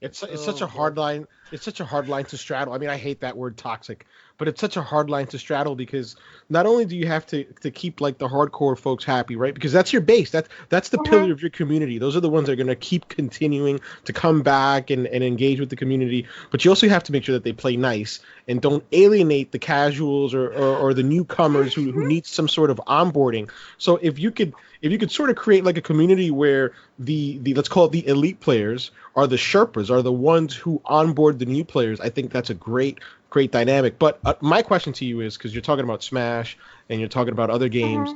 It's such a hard line. It's such a hard line to straddle. I mean, I hate that word toxic, but it's such a hard line to straddle, because not only do you have to keep like the hardcore folks happy, right? Because that's your base. That's the pillar of your community. Those are the ones that are going to keep continuing to come back and engage with the community. But you also have to make sure that they play nice and don't alienate the casuals or the newcomers who need some sort of onboarding. So if you could sort of create like a community where the let's call it the elite players are the Sherpas, are the ones who onboard the new players, I think that's a great dynamic. But my question to you is, because you're talking about Smash and you're talking about other games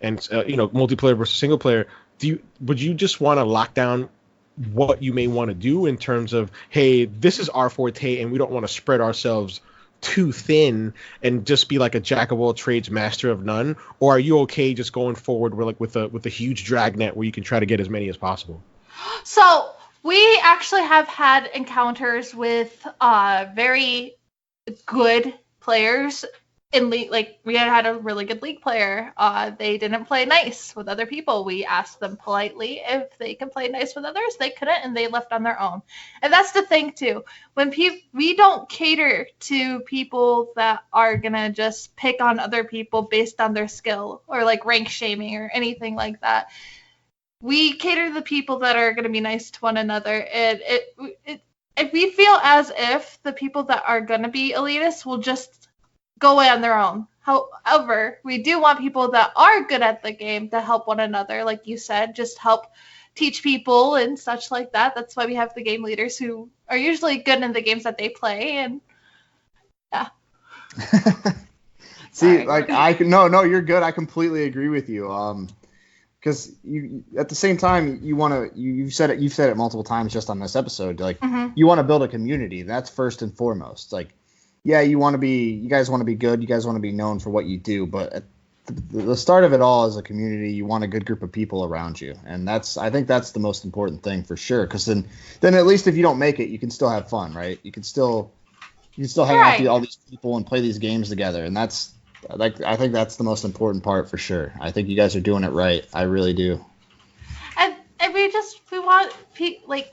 and multiplayer versus single player, would you just want to lock down what you may want to do in terms of, hey, this is our forte and we don't want to spread ourselves too thin and just be like a jack of all trades, master of none? Or are you okay just going forward with a huge dragnet where you can try to get as many as possible? So we actually have had encounters with very good players in league. Like, we had a really good league player. They didn't play nice with other people. We asked them politely if they can play nice with others. They couldn't, and they left on their own. And that's the thing too. When we don't cater to people that are gonna just pick on other people based on their skill, or like rank shaming or anything like that. We cater to the people that are gonna be nice to one another. And if we feel as if the people that are gonna be elitists will just go away on their own. However, we do want people that are good at the game to help one another, like you said, just help teach people and such like that. That's why we have the game leaders who are usually good in the games that they play, and yeah. See, like no, you're good. I completely agree with you. Because you, at the same time, you want to. You've said it multiple times just on this episode. Like, you want to build a community. That's first and foremost. Like, yeah, you guys want to be good. You guys want to be known for what you do. But at the start of it all, as a community, you want a good group of people around you, and I think that's the most important thing for sure. Because then at least if you don't make it, you can still have fun, right? You can still hang out with all these people and play these games together, and that's. Like, I think that's the most important part for sure. I think you guys are doing it right. I really do. And we want like,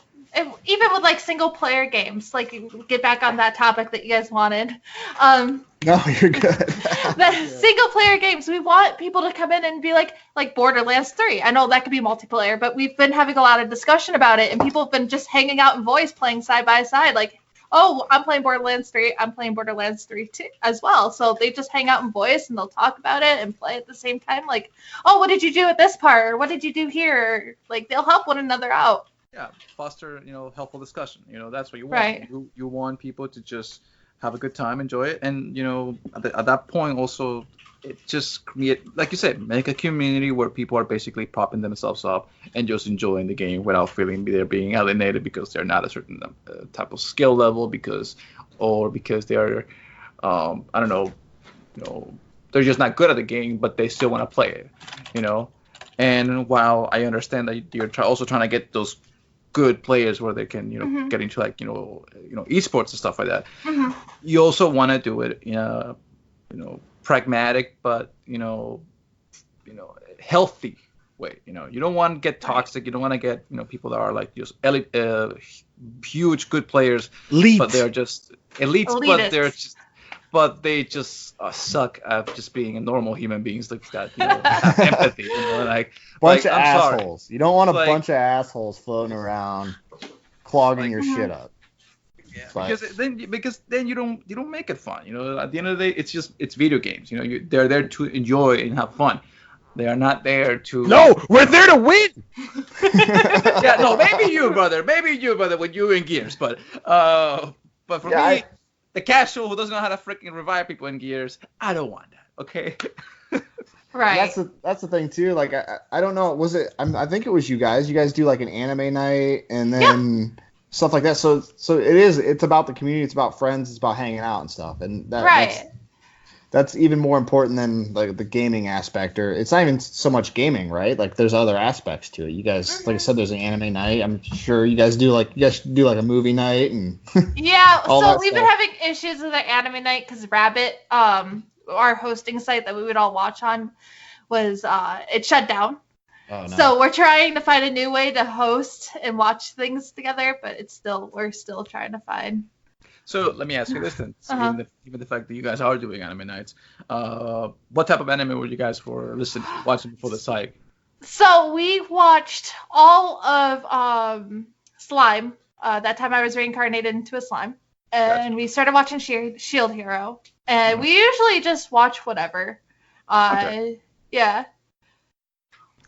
even with like single player games, like, get back on that topic that you guys wanted. No, you're good. The single player games, we want people to come in and be like Borderlands 3. I know that could be multiplayer, but we've been having a lot of discussion about it, and people have been just hanging out in voice, playing side by side, like, oh, I'm playing Borderlands 3. I'm playing Borderlands 3 too, as well. So they just hang out in voice and they'll talk about it and play at the same time. Like, oh, what did you do at this part? Or what did you do here? Like, they'll help one another out. Yeah, foster, helpful discussion. That's what you want. Right. You want people to just have a good time, enjoy it, and at that point also it just create, like you said, make a community where people are basically popping themselves up and just enjoying the game without feeling they're being alienated because they're not a certain type of skill level because they are, I don't know, they're just not good at the game, but they still want to play it, And while I understand that you're also trying to get those good players where they can, get into like, esports and stuff like that, you also want to do it in a, pragmatic but healthy way. You don't want to get toxic. You don't want to get people that are like just elite, huge good players, but they're just elites. But they just suck at just being normal human beings like that. Have empathy. Bunch of assholes. Sorry. You don't want a bunch of assholes floating around clogging your shit up. Yeah, because then you don't make it fun. At the end of the day, it's video games. They're there to enjoy and have fun. They are not there to. No, we're there to win. Yeah, no, maybe you, brother, when you're in Gears, but for me, the casual who doesn't know how to freaking revive people in Gears, I don't want that. Okay. Right. That's the thing too. Like I don't know. Was it? I think it was you guys. You guys do like an anime night and then. Yeah. Stuff like that. So it's about the community. It's about friends. It's about hanging out and stuff. And that's even more important than like the gaming aspect. Or it's not even so much gaming, right? Like there's other aspects to it. You guys, like I said, there's an anime night. I'm sure you guys do like a movie night and. Yeah. So we've been having issues with our anime night because Rabbit, our hosting site that we would all watch on, was it shut down. Oh, no. So we're trying to find a new way to host and watch things together, but we're still trying to find. So let me ask you this then. Even the fact that you guys are doing anime nights, what type of anime were you guys watching before the site? So we watched all of Slime. That time I was reincarnated into a slime, and we started watching Shield Hero, and we usually just watch whatever. Yeah.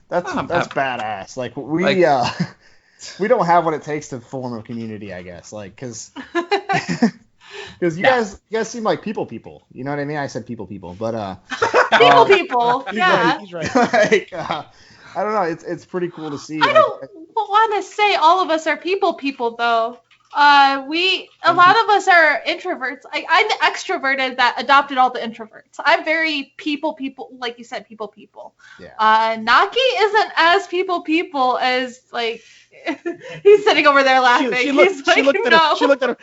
That's badass. Like we don't have what it takes to form a community, I guess. Like because you guys seem like people. You know what I mean? I said people, but people. Yeah. He's right. Like I don't know. It's pretty cool to see. I don't want to say all of us are people though. A lot of us are introverts. I'm the extroverted that adopted all the introverts. I'm very people, like you said, people. Yeah. Naki isn't as people as like he's sitting over there laughing. She looked at him.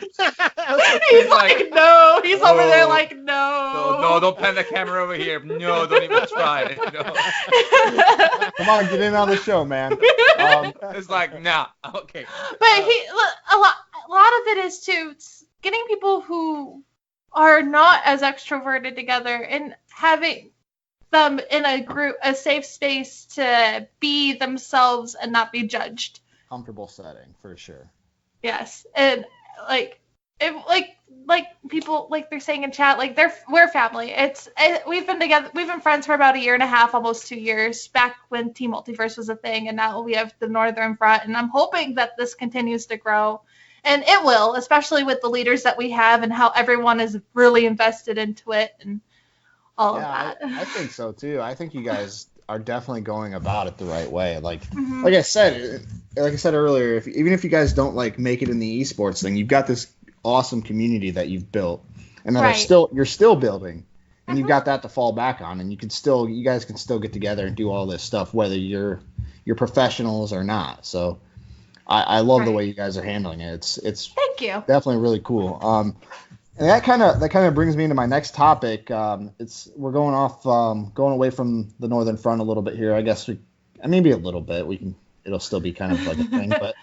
He's like, no. He's over there like, no. No, don't pan the camera over here. No, don't even try. Come on, get in on the show, man. It's like, nah, okay. But a lot of it is too getting people who are not as extroverted together and having them in a safe space to be themselves and not be judged. Comfortable setting for sure. Yes, and like people like they're saying in chat, like we're family. We've been together. We've been friends for about 1.5 years, almost 2 years, back when Team Multiverse was a thing, and now we have the Northern Front. And I'm hoping that this continues to grow, and it will, especially with the leaders that we have and how everyone is really invested into it and all of that. I think so too. I think you guys are definitely going about it the right way. Like I said earlier, even if you guys don't like make it in the esports thing, you've got this awesome community that you've built and that you're still building, and you've got that to fall back on, and you guys can still get together and do all this stuff whether you're professionals or not. So I love the way you guys are handling it. It's thank you. Definitely really cool. And that kind of brings me into my next topic. We're going away from the Northern Front a little bit here. I guess maybe a little bit. It'll still be kind of like a thing. But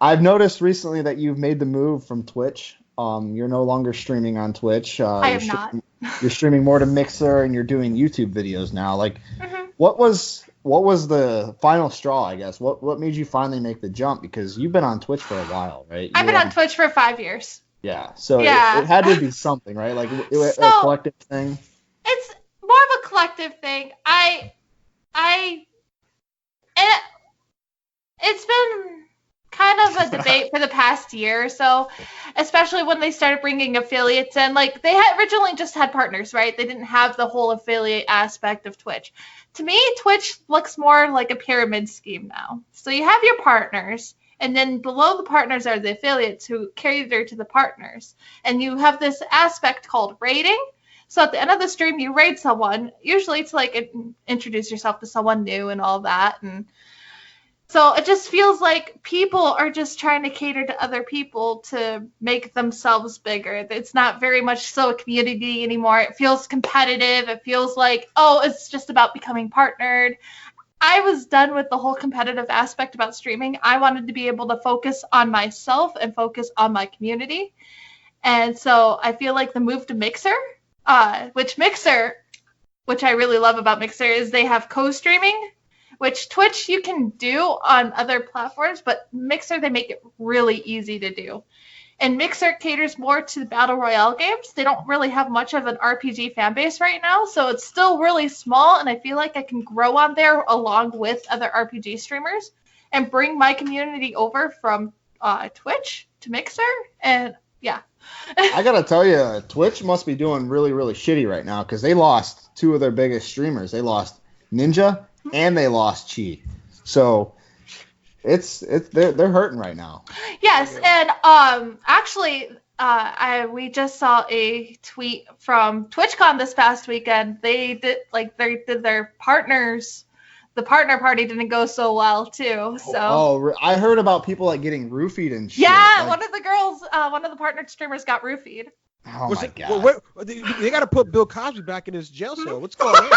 I've noticed recently that you've made the move from Twitch. You're no longer streaming on Twitch. I am not. You're streaming more to Mixer, and you're doing YouTube videos now. Like, what was the final straw? I guess what made you finally make the jump? Because you've been on Twitch for a while, right? I've been on Twitch for 5 years. Yeah, so it had to be something, right? Like a collective thing. It's more of a collective thing. It's been kind of a debate for the past year or so, especially when they started bringing affiliates in. Like, they had originally just had partners, right? They didn't have the whole affiliate aspect of Twitch. To me, Twitch looks more like a pyramid scheme now. So you have your partners, and then below the partners are the affiliates who cater to the partners. And you have this aspect called rating. So at the end of the stream, you raid someone, usually to like introduce yourself to someone new and all that. And so it just feels like people are just trying to cater to other people to make themselves bigger. It's not very much so a community anymore. It feels competitive. It feels like, oh, it's just about becoming partnered. I was done with the whole competitive aspect about streaming. I wanted to be able to focus on myself and focus on my community. And so I feel like the move to Mixer, which I really love about Mixer, is they have co-streaming, which Twitch you can do on other platforms, but Mixer, they make it really easy to do. And Mixer caters more to the Battle Royale games. They don't really have much of an RPG fan base right now, so it's still really small, and I feel like I can grow on there along with other RPG streamers and bring my community over from Twitch to Mixer, and yeah. I gotta tell you, Twitch must be doing really, really shitty right now because they lost two of their biggest streamers. They lost Ninja and they lost Chi. So they're hurting right now. Yes, and actually, we just saw a tweet from TwitchCon this past weekend. They did their partners. The partner party didn't go so well too. So I heard about people like getting roofied and shit. Yeah, one of the partnered streamers got roofied. Oh my god! They got to put Bill Cosby back in his jail cell. What's going on?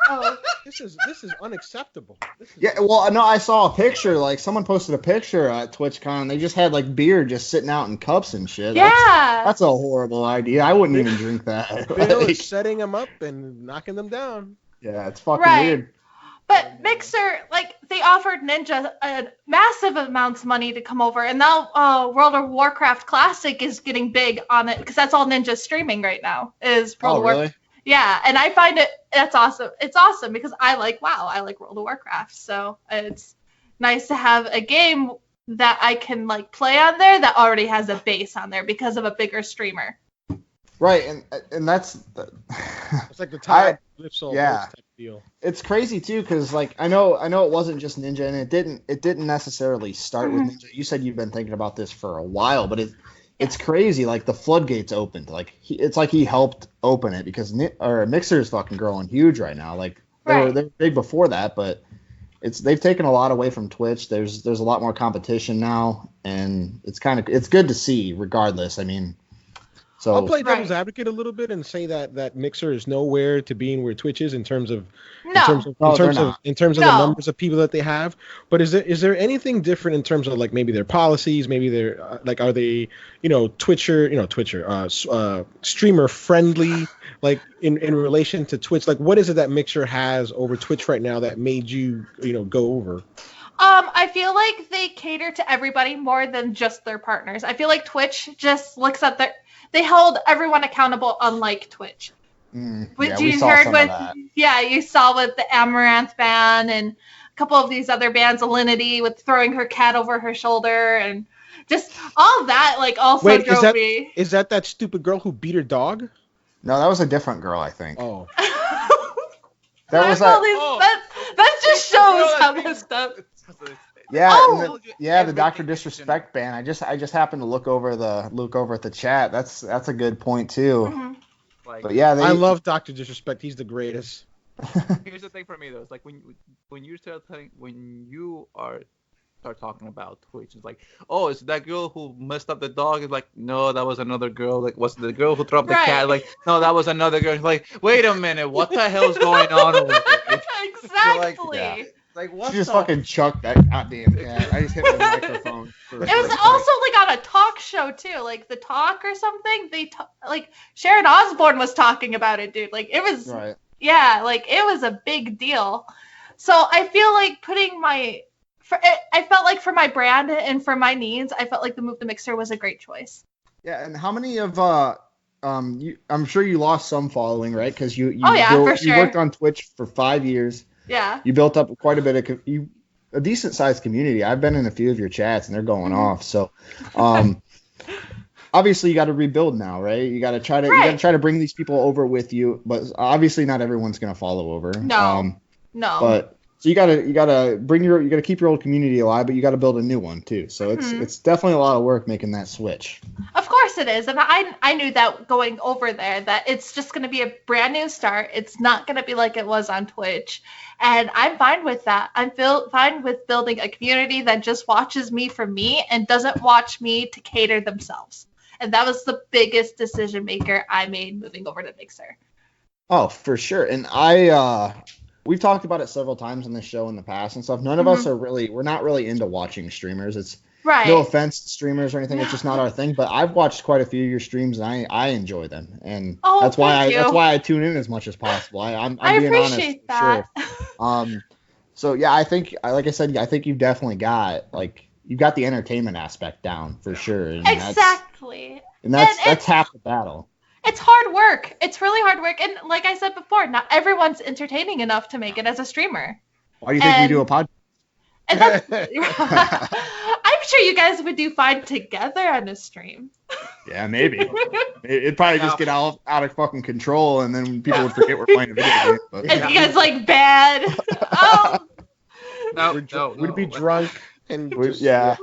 Oh. This is unacceptable. I saw a picture. Like someone posted a picture at TwitchCon. They just had like beer just sitting out in cups and shit. Yeah, that's a horrible idea. I wouldn't even drink that. Bill is setting them up and knocking them down. Yeah, it's fucking weird. But Mixer, like, they offered Ninja massive amounts of money to come over, and now World of Warcraft Classic is getting big on it because that's all Ninja's streaming right now. Is World of Warcraft. Yeah, and I find that's awesome. It's awesome because I like World of Warcraft, so it's nice to have a game that I can like play on there that already has a base on there because of a bigger streamer. Right, and that's it's like the tide lifts all type deal. It's crazy too because like I know it wasn't just Ninja, and it didn't necessarily start with Ninja. You said you've been thinking about this for a while, but it's crazy. Like the floodgates opened. Like it's like he helped open it because Mixer is fucking growing huge right now. Like they're big before that, but they've taken a lot away from Twitch. There's a lot more competition now, and it's good to see regardless. I mean. So, I'll play devil's advocate a little bit and say that Mixer is nowhere to being where Twitch is in terms of the numbers of people that they have. But is there anything different in terms of like maybe their policies, maybe they're like are they streamer friendly like in relation to Twitch? Like what is it that Mixer has over Twitch right now that made you go over? I feel like they cater to everybody more than just their partners. I feel like Twitch just looks at they hold everyone accountable, unlike Twitch. You saw with the Amaranth ban and a couple of these other bans, Alinity with throwing her cat over her shoulder and just all that. Like also drove me. Is that stupid girl who beat her dog? No, that was a different girl, I think. Oh. That just shows how messed up. Yeah, the Dr. Disrespect ban. I just happened to look over at the chat. That's a good point too. Mm-hmm. But yeah, I love Dr. Disrespect. He's the greatest. Here's the thing for me though. It's like when you start talking about Twitch, it's like, oh, it's that girl who messed up the dog. It's like, no, that was another girl. Like, was the girl who threw up the cat? Like, no, that was another girl. Like, wait a minute, what the hell's going on over there? Exactly. Like what? She just fucking chucked that goddamn cat. I just hit my microphone. It was also like on a talk show too, like The Talk or something. Like Sharon Osbourne was talking about it, dude. Like it was, right. Yeah, like it was a big deal. So I feel like I felt like for my brand and for my needs, I felt like the move to Mixer was a great choice. Yeah, and how many of I'm sure you lost some following, right? Because you for sure. You worked on Twitch for 5 years. Yeah. You built up quite a bit of a decent sized community. I've been in a few of your chats and they're going off. So, obviously you got to rebuild now, right? You got to try to bring these people over with you, but obviously not everyone's going to follow over. No. But so you got to keep your old community alive, but you got to build a new one too. So it's definitely a lot of work making that switch. Of course it is. And I knew that going over there that it's just going to be a brand new start. It's not going to be like it was on Twitch. And I'm fine with that. I'm fine with building a community that just watches me for me and doesn't watch me to cater themselves. And that was the biggest decision maker I made moving over to Mixer. Oh, for sure. And we've talked about it several times on this show in the past and stuff. None of us we're not really into watching streamers. It's no offense to streamers or anything. It's just not our thing. But I've watched quite a few of your streams and I enjoy them. And that's why I tune in as much as possible. I'm being appreciate honest, that. For sure. So yeah, I think, like I said, I think you've definitely got you've got the entertainment aspect down for sure. And exactly. That's half the battle. It's hard work. It's really hard work. And like I said before, not everyone's entertaining enough to make it as a streamer. Why do you think we do a podcast? And I'm sure you guys would do fine together on a stream. Yeah, maybe. It'd probably just get out of fucking control, and then people would forget we're playing a video game. But. And you guys bad. No. We'd be drunk and just, yeah.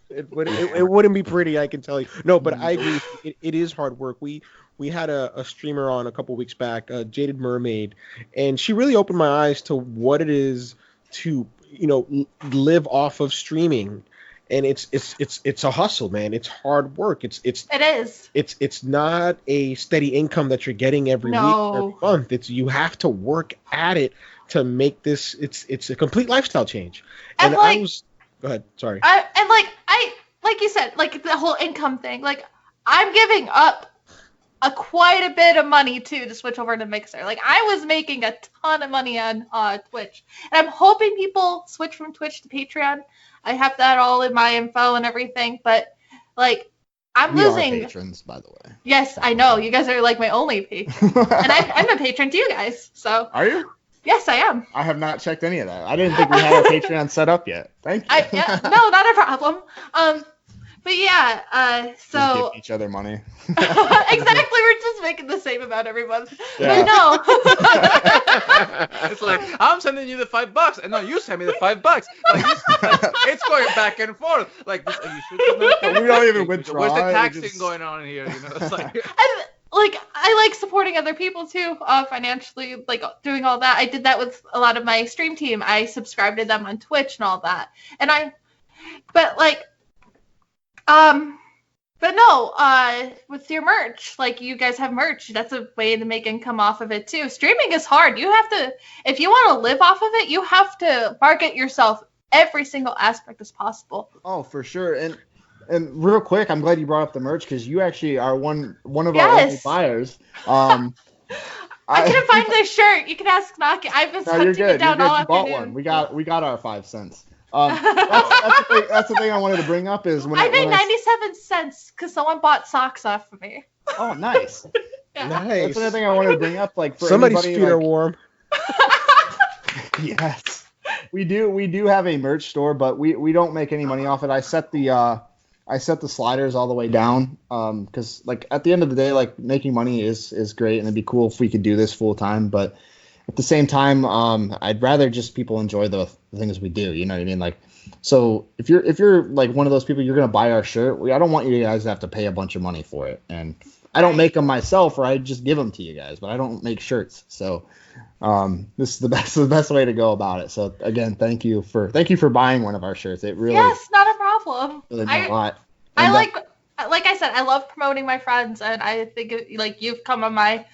It wouldn't be pretty, I can tell you. No, but I agree. It is hard work. We had a streamer on a couple weeks back, Jaded Mermaid, and she really opened my eyes to what it is to live off of streaming. And it's a hustle, man. It's hard work. It is. It's not a steady income that you're getting every week or every month. You have to work at it to make this. It's a complete lifestyle change. And go ahead. Sorry. Like you said, the whole income thing. I'm giving up quite a bit of money too to switch over to Mixer. I was making a ton of money on Twitch, and I'm hoping people switch from Twitch to Patreon. I have that all in my info and everything, but I'm losing. We are patrons, by the way. Yes, I know. You guys are my only patron, and I'm a patron to you guys. So. Are you? Yes, I am. I have not checked any of that. I didn't think we had our Patreon set up yet. Thank you. No, not a problem. But yeah, so just give each other money. Exactly, we're just making the same amount every month. Yeah. But no. It's I'm sending you the $5, and no, you send me the $5. It's going back and forth. Are you sure? We don't even withdraw. Where's the taxing going on in here? It's I like supporting other people too, financially, doing all that. I did that with a lot of my stream team. I subscribed to them on Twitch and all that. But no, with your merch, you guys have merch, that's a way to make income off of it too. Streaming is hard. You have to, if you want to live off of it, you have to market yourself every single aspect as possible. Oh, for sure. And real quick, I'm glad you brought up the merch because you actually are one of our only buyers. I couldn't find this shirt. You can ask Naki. I've been hunting it down all afternoon. Bought one. We got our 5 cents. That's the thing I wanted to bring up is I made 97 cents because someone bought socks off of me. Oh, nice. Yeah. Nice. That's another thing I wanted to bring up. For somebody's anybody, feet are warm. Yes, we do have a merch store, but we don't make any money off it. I set the sliders all the way down because at the end of the day, making money is great, and it'd be cool if we could do this full time, but at the same time, I'd rather just people enjoy the things we do. You know what I mean? So if you're one of those people, you're gonna buy our shirt. I don't want you guys to have to pay a bunch of money for it, and I don't make them myself, or I just give them to you guys. But I don't make shirts, so this is the best way to go about it. So again, thank you for buying one of our shirts. It really not a problem. Really meant a lot. And like I said, I love promoting my friends, and I think you've come on my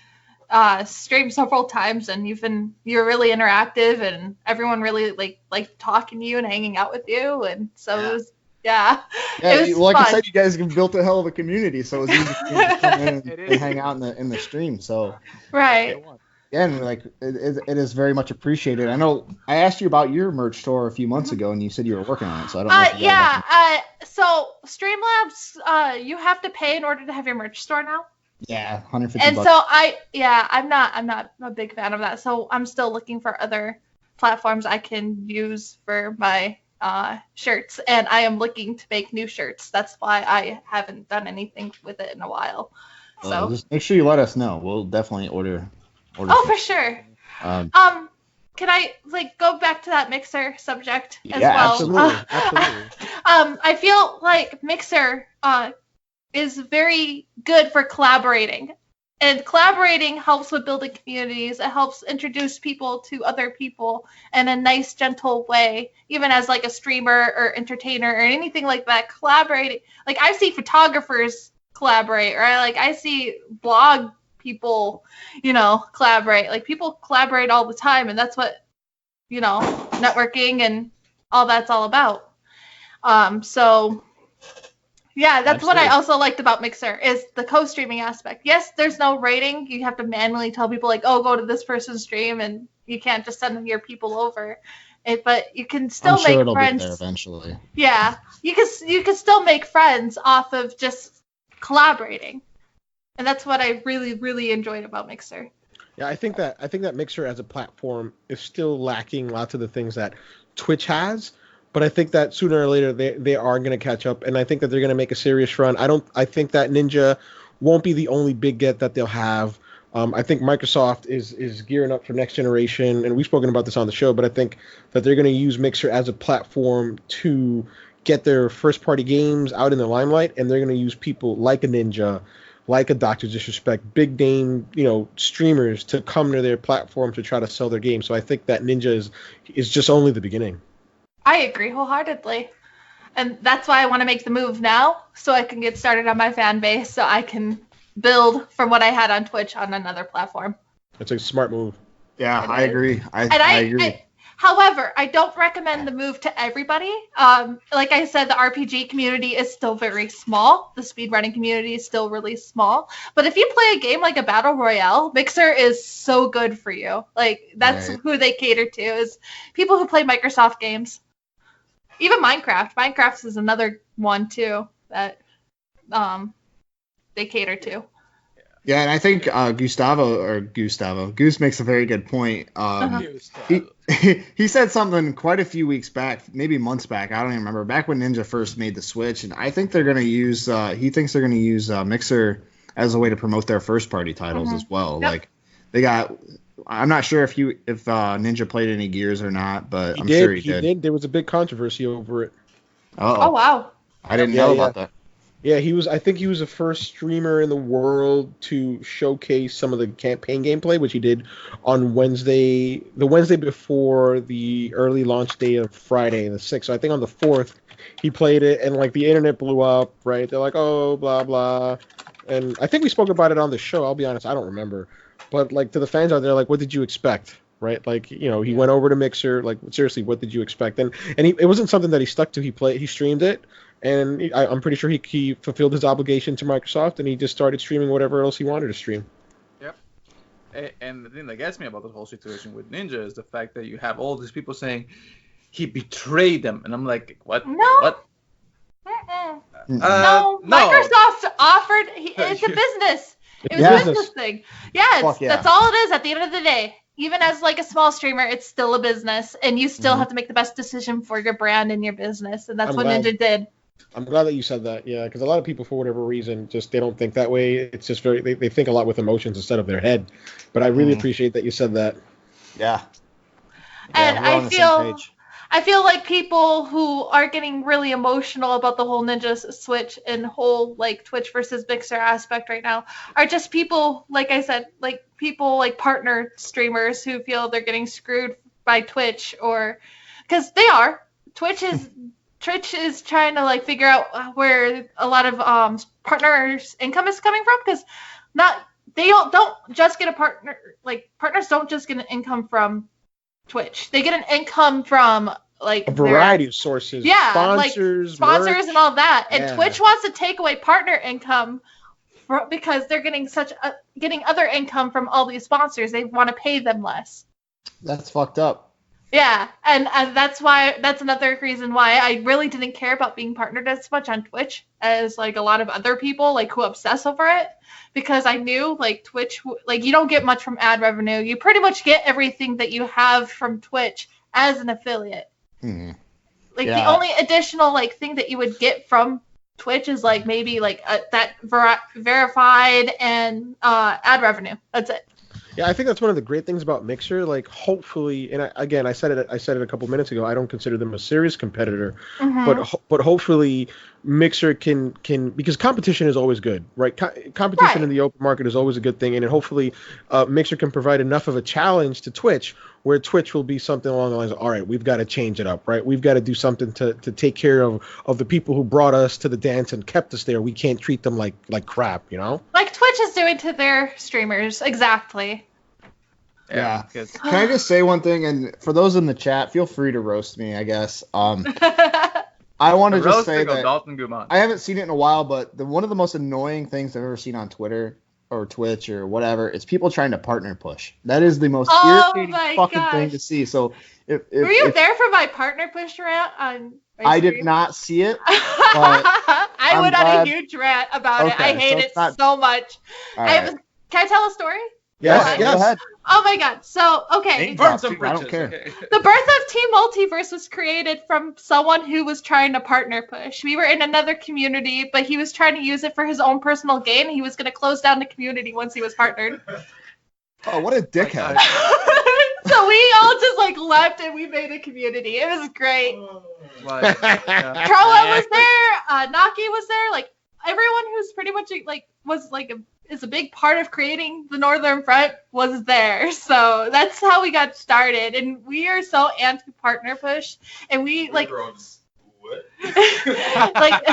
stream several times, and you're really interactive, and everyone really like talking to you and hanging out with you, and so it was it was fun. I said, you guys have built a hell of a community, so it was easy to come in and hang out in the stream. So right. Again, it is very much appreciated. I know I asked you about your merch store a few months ago, and you said you were working on it. So I don't know. If you so Streamlabs, you have to pay in order to have your merch store now. Yeah, $150. And so I'm not a big fan of that. So I'm still looking for other platforms I can use for my shirts, and I am looking to make new shirts. That's why I haven't done anything with it in a while. So just make sure you let us know. We'll definitely order oh, for sure. Can I go back to that Mixer subject as well? Absolutely. I feel like Mixer is very good for collaborating. And collaborating helps with building communities. It helps introduce people to other people in a nice, gentle way, even as a streamer or entertainer or anything like that. Collaborating, I see photographers collaborate, or I see blog people, collaborate. People collaborate all the time, and that's what, networking and all that's all about. So yeah, that's Absolutely. What I also liked about Mixer is the co-streaming aspect. Yes, there's no rating. You have to manually tell people go to this person's stream, and you can't just send your people over. But you can still make it'll friends. Be there eventually. Yeah, you can still make friends off of just collaborating, and that's what I really, really enjoyed about Mixer. Yeah, I think that Mixer as a platform is still lacking lots of the things that Twitch has. But I think that sooner or later they are going to catch up, and I think that they're going to make a serious run. I think that Ninja won't be the only big get that they'll have. I think Microsoft is gearing up for next generation, and we've spoken about this on the show, but I think that they're going to use Mixer as a platform to get their first-party games out in the limelight, and they're going to use people like a Ninja, like a Dr. Disrespect, big name, streamers to come to their platform to try to sell their games. So I think that Ninja is just only the beginning. I agree wholeheartedly. And that's why I want to make the move now, so I can get started on my fan base, so I can build from what I had on Twitch on another platform. That's a smart move. Yeah, I agree. I agree. However, I don't recommend the move to everybody. Like I said, the RPG community is still very small. The speedrunning community is still really small. But if you play a game like a Battle Royale, Mixer is so good for you. That's right. Who they cater to, is people who play Microsoft games. Even Minecraft. Minecraft is another one, too, that they cater to. Yeah, and I think Goose makes a very good point. He said something quite a few weeks back, maybe months back, I don't even remember, back when Ninja first made the switch, and I think they're going to use, he thinks they're going to use Mixer as a way to promote their first-party titles as well. Yep. They got... I'm not sure if Ninja played any Gears or not, but I'm sure he did. There was a big controversy over it. Oh wow! I didn't know about that. Yeah, I think he was the first streamer in the world to showcase some of the campaign gameplay, which he did on Wednesday, the Wednesday before the early launch day of Friday, the 6th. So I think on the 4th, he played it, and the internet blew up, right? They're like, oh, blah, blah. And I think we spoke about it on the show. I'll be honest, I don't remember. But to the fans out there, what did you expect, right? He went over to Mixer. Seriously, what did you expect? And it wasn't something that he stuck to. He streamed it, and I'm pretty sure he fulfilled his obligation to Microsoft, and he just started streaming whatever else he wanted to stream. Yep. And the thing that gets me about this whole situation with Ninja is the fact that you have all these people saying he betrayed them, and I'm like, what? No. What? No. Microsoft offered. It's a business. It was a business thing. Yeah, that's all it is at the end of the day. Even as a small streamer, it's still a business, and you still have to make the best decision for your brand and your business, and that's what Ninja did. I'm glad that you said that, yeah, because a lot of people, for whatever reason, they don't think that way. It's just they think a lot with emotions instead of their head. But I really appreciate that you said that. Yeah. And I feel like people who are getting really emotional about the whole Ninja switch and whole Twitch versus Mixer aspect right now are just people, like I said, people partner streamers who feel they're getting screwed by Twitch, or because they are. Twitch is trying to figure out where a lot of partners' income is coming from, because they don't just get a partner. Partners don't just get an income from Twitch. They get an income from a variety of sources. Yeah, sponsors merch, and all that. And Twitch wants to take away partner income because they're getting getting other income from all these sponsors. They want to pay them less. That's fucked up. Yeah, and that's another reason why I really didn't care about being partnered as much on Twitch as like a lot of other people like who obsess over it, because I knew like Twitch, like you don't get much from ad revenue. You pretty much get everything that you have from Twitch as an affiliate. Mm-hmm. Like the only additional like thing that you would get from Twitch is like maybe like that verified and ad revenue. That's it. Yeah, I think that's one of the great things about Mixer. Like, hopefully, and I said it a couple minutes ago. I don't consider them a serious competitor, but hopefully, Mixer can because competition is always good, right? Competition in the open market is always a good thing, and hopefully, Mixer can provide enough of a challenge to Twitch where Twitch will be something along the lines of, all right, we've got to change it up, right? We've got to do something to take care of the people who brought us to the dance and kept us there. We can't treat them like crap, you know? Like Twitch is doing to their streamers, exactly. Yeah. Can I just say one thing? And for those in the chat, feel free to roast me, I guess. I want to just say that I haven't seen it in a while, but one of the most annoying things I've ever seen on Twitter or Twitch or whatever, it's people trying to partner push. That is the most irritating fucking thing to see. So were you there for my partner push rant on I did not see it. But I went on a huge rant about it. I hate it so much. Right. Can I tell a story? Yes. Go ahead. Oh my god. So, okay. I don't care. The birth of Team Multiverse was created from someone who was trying to partner push. We were in another community, but he was trying to use it for his own personal gain. He was going to close down the community once he was partnered. Oh, what a dickhead. So we all just like left and we made a community. It was great. Carla was there. Naki was there. Like everyone who's pretty much like was like is a big part of creating the Northern Front was there. So that's how we got started. And we are so anti-partner push. And we like like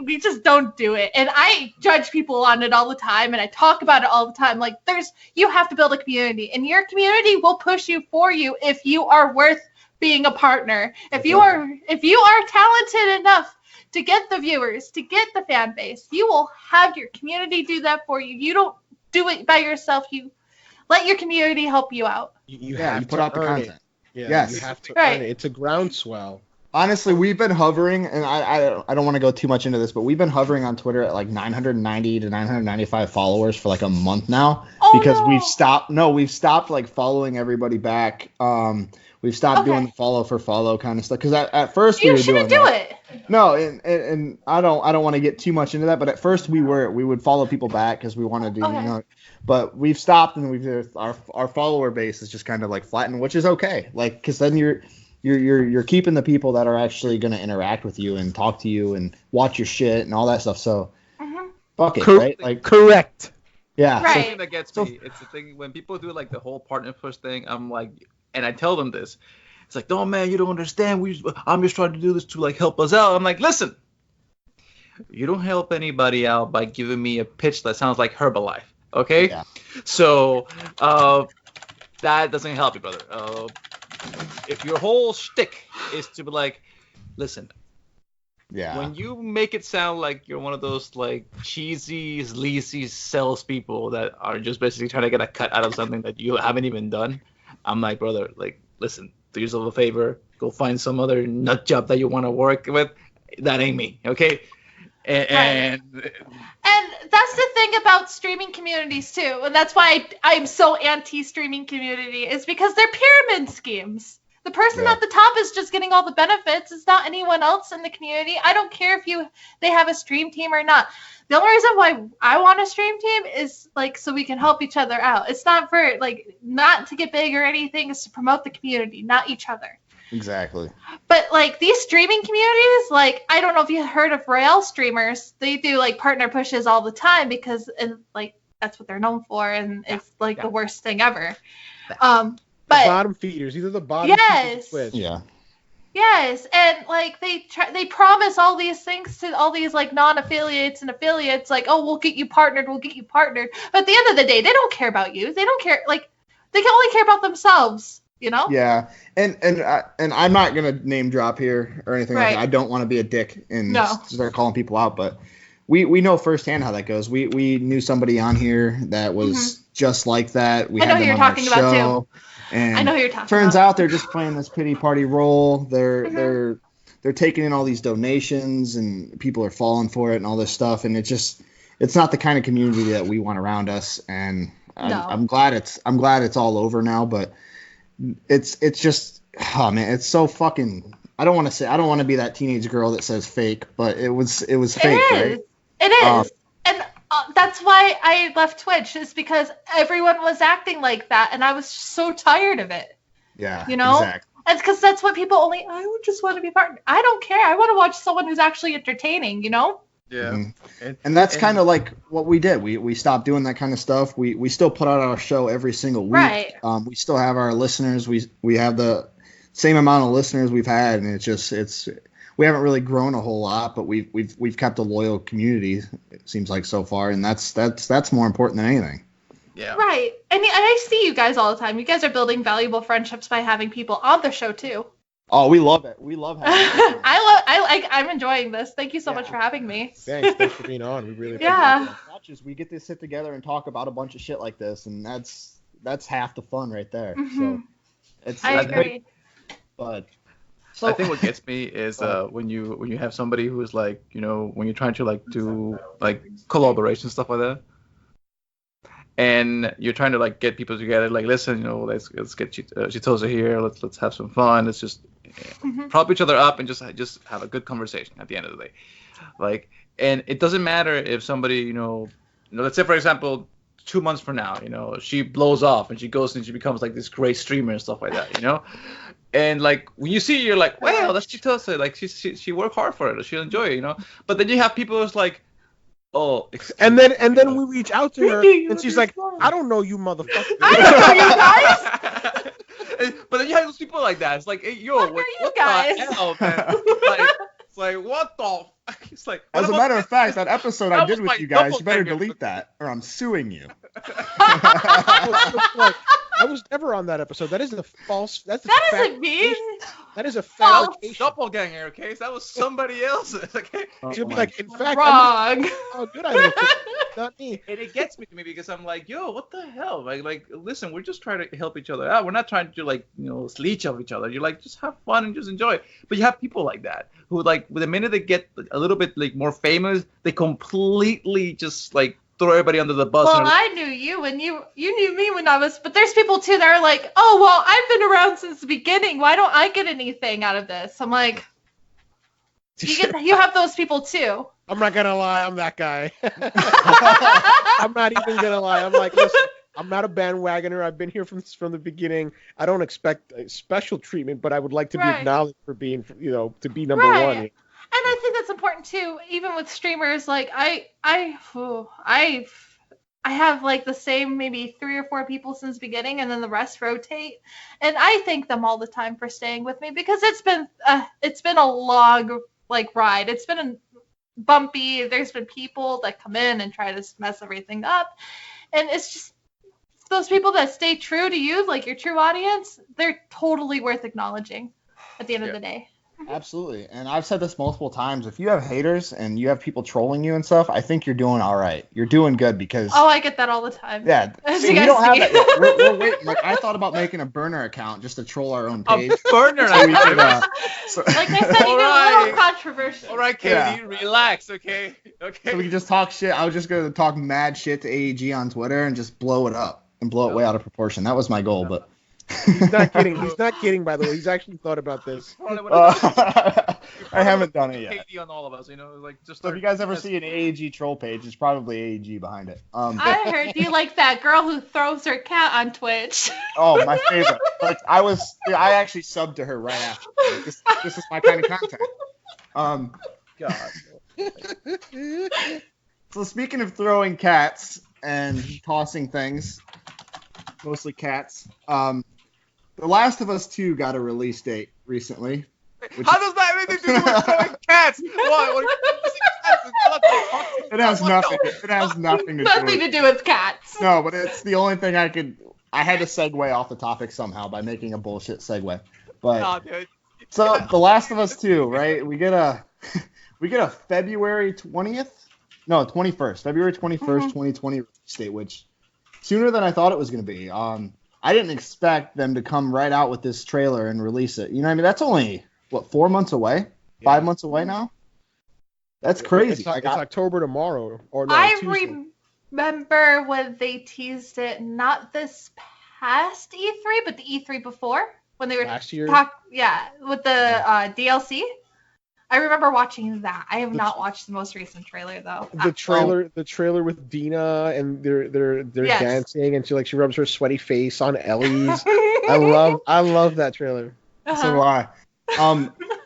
we just don't do it. And I judge people on it all the time and I talk about it all the time. Like you have to build a community and your community will push you for you if you are worth being a partner. If you are talented enough to get the viewers, to get the fan base, you will have your community do that for you. You don't do it by yourself. You let your community help you out. You have put to out the earn content. It. Yeah, yes. You have to earn it. It's a groundswell. Honestly, we've been hovering, and I don't want to go too much into this, but we've been hovering on Twitter at like 990 to 995 followers for like a month now because we've stopped like following everybody back. We've stopped doing the follow for follow kind of stuff because at first we were doing it. No, and I don't want to get too much into that, but at first we would follow people back because we want to do but we've stopped and our follower base is just kind of like flattened, which is okay, like because then you're keeping the people that are actually going to interact with you and talk to you and watch your shit and all that stuff. So fuck it, right? Like correct. Yeah. Right. The thing that gets me, it's the thing when people do like the whole partner push thing. I'm like, and I tell them this. It's like, no, man, you don't understand. I'm just trying to do this to like help us out. I'm like, listen, you don't help anybody out by giving me a pitch that sounds like Herbalife, okay? Yeah. So that doesn't help you, brother. If your whole shtick is to be like, listen, when you make it sound like you're one of those like cheesy, sleazy salespeople that are just basically trying to get a cut out of something that you haven't even done, I'm like, brother, like, listen, do yourself a favor, go find some other nut job that you want to work with. That ain't me, okay? And that's the thing about streaming communities too, and that's why I'm so anti-streaming community, is because they're pyramid schemes. The person at the top is just getting all the benefits. It's not anyone else in the community. I don't care if they have a stream team or not. The only reason why I want a stream team is like so we can help each other out. It's not for like not to get big or anything. It's to promote the community, not each other. Exactly. But like these streaming communities, like I don't know if you heard of Royale streamers. They do like partner pushes all the time because like that's what they're known for, and it's like the worst thing ever. But bottom feeders, these are the bottom feeders of Twitch. Yeah. Yes, and like they promise all these things to all these like non-affiliates and affiliates, like, oh, we'll get you partnered. But at the end of the day, they don't care about you. They don't care. Like they can only care about themselves. You know? Yeah, and I'm not gonna name drop here or anything like that. I don't want to be a dick and start calling people out, but we know firsthand how that goes. We knew somebody on here that was just like that. We I know had who them you're on our talking show, about too. And I know who you're talking turns about. out they're just playing this pity party role. They're taking in all these donations, and people are falling for it and all this stuff. And it's not the kind of community that we want around us. And I'm glad it's all over now. But it's just, oh man, it's so fucking. I don't want to be that teenage girl that says fake, but it was fake, right? It is. And that's why I left Twitch, is because everyone was acting like that, and I was so tired of it. Yeah, you know? Exactly. And because that's what people I would just want to be part. I don't care. I want to watch someone who's actually entertaining, you know? Yeah. Mm-hmm. And that's kind of like what we did. We stopped doing that kind of stuff. We still put out our show every single week. Right. We still have our listeners. We have the same amount of listeners we've had, and we haven't really grown a whole lot, but we've kept a loyal community, it seems like, so far, and that's more important than anything. Yeah. Right. And I see you guys all the time. You guys are building valuable friendships by having people on the show too. Oh, we love it. We love having it. I'm enjoying this. Thank you so much for having me. Thanks for being on. We really appreciate it. We get to sit together and talk about a bunch of shit like this, and that's half the fun right there. Mm-hmm. So I agree. But I think what gets me is when you have somebody who is like, you know, when you're trying to like do like collaboration stuff like that, and you're trying to like get people together, like, listen, you know, let's get Chitose here, let's have some fun, let's just prop each other up and just have a good conversation at the end of the day, like, and it doesn't matter if somebody, you know, let's say for example 2 months from now, you know, she blows off and she goes and she becomes like this great streamer and stuff like that, you know. And like when you see, you're like, wow, that's Chitose. Like she worked hard for it. She'll enjoy it, you know. But then you have people who's like, oh, and then we reach out to her and she's like, I don't know you, motherfucker. I don't know you guys. But then you have those people like that. It's like, hey, yo, what guys? the hell, man? It's like what the? It's like. As a matter of fact, that episode I did with you guys, you better delete that, or I'm suing you. I was never on that episode. That is a false. That isn't me. That is a fabrication. Doppelganger case. That was somebody else. Okay. She'll be like, in fact, wrong. Oh, good. I looked at not me. And it gets me because I'm like, yo, what the hell? Like, listen, we're just trying to help each other out. We're not trying to like, you know, leech off each other. You're like, just have fun and just enjoy it. But you have people like that who like, the minute they get a little bit like more famous, they completely just like throw everybody under the bus. Well, I knew you and you knew me when I was, but there's people too that are like, oh, well, I've been around since the beginning. Why don't I get anything out of this? I'm like, you have those people too. I'm not going to lie. I'm that guy. I'm not even going to lie. I'm like, listen, I'm not a bandwagoner. I've been here from the beginning. I don't expect a special treatment, but I would like to be acknowledged for being, you know, to be number one. And I think that's important too, even with streamers. Like I have like the same maybe 3 or 4 people since the beginning, and then the rest rotate. And I thank them all the time for staying with me, because it's been a long like ride. It's been bumpy. There's been people that come in and try to mess everything up, and it's just those people that stay true to you, like your true audience. They're totally worth acknowledging at the end of the day. Absolutely. And I've said this multiple times. If you have haters and you have people trolling you and stuff, I think you're doing all right. You're doing good because... Oh, I get that all the time. Yeah. See, we don't have that yet. We're waiting. Like, I thought about making a burner account just to troll our own page. A burner account? Like I said, you get a little controversial. All right, Katie, relax, okay? So we can just talk shit. I was just going to talk mad shit to AEG on Twitter and just blow it up and blow it way out of proportion. That was my goal, but... He's not kidding. He's not kidding, by the way. He's actually thought about this. I haven't done it yet. Katie on all of us, you know, like just. So if you guys ever see an AEG troll page, it's probably AEG behind it. I heard you like that girl who throws her cat on Twitch. Oh, my favorite. Like I actually subbed to her right after. Like, this is my kind of content. God. So speaking of throwing cats and tossing things, mostly cats. The Last of Us 2 got a release date recently. How does that have anything to do with throwing cats? What? It has nothing. It has nothing to do. Nothing to do with cats. No, but it's the only thing I had to segue off the topic somehow by making a bullshit segue. But so The Last of Us 2, right? We get a February 20th? No, 21st. February 21st, 2020 release date, which sooner than I thought it was going to be. I didn't expect them to come right out with this trailer and release it. You know what I mean? That's only, 4 months away? 5 months away now? That's crazy. It's October tomorrow. Or no, I Tuesday. remember when they teased it, not this past E3, but the E3 before, when they were last year. With the DLC. I remember watching that. I have not watched the most recent trailer though. The trailer with Dina and they're dancing and she rubs her sweaty face on Ellie's. I love that trailer. So why?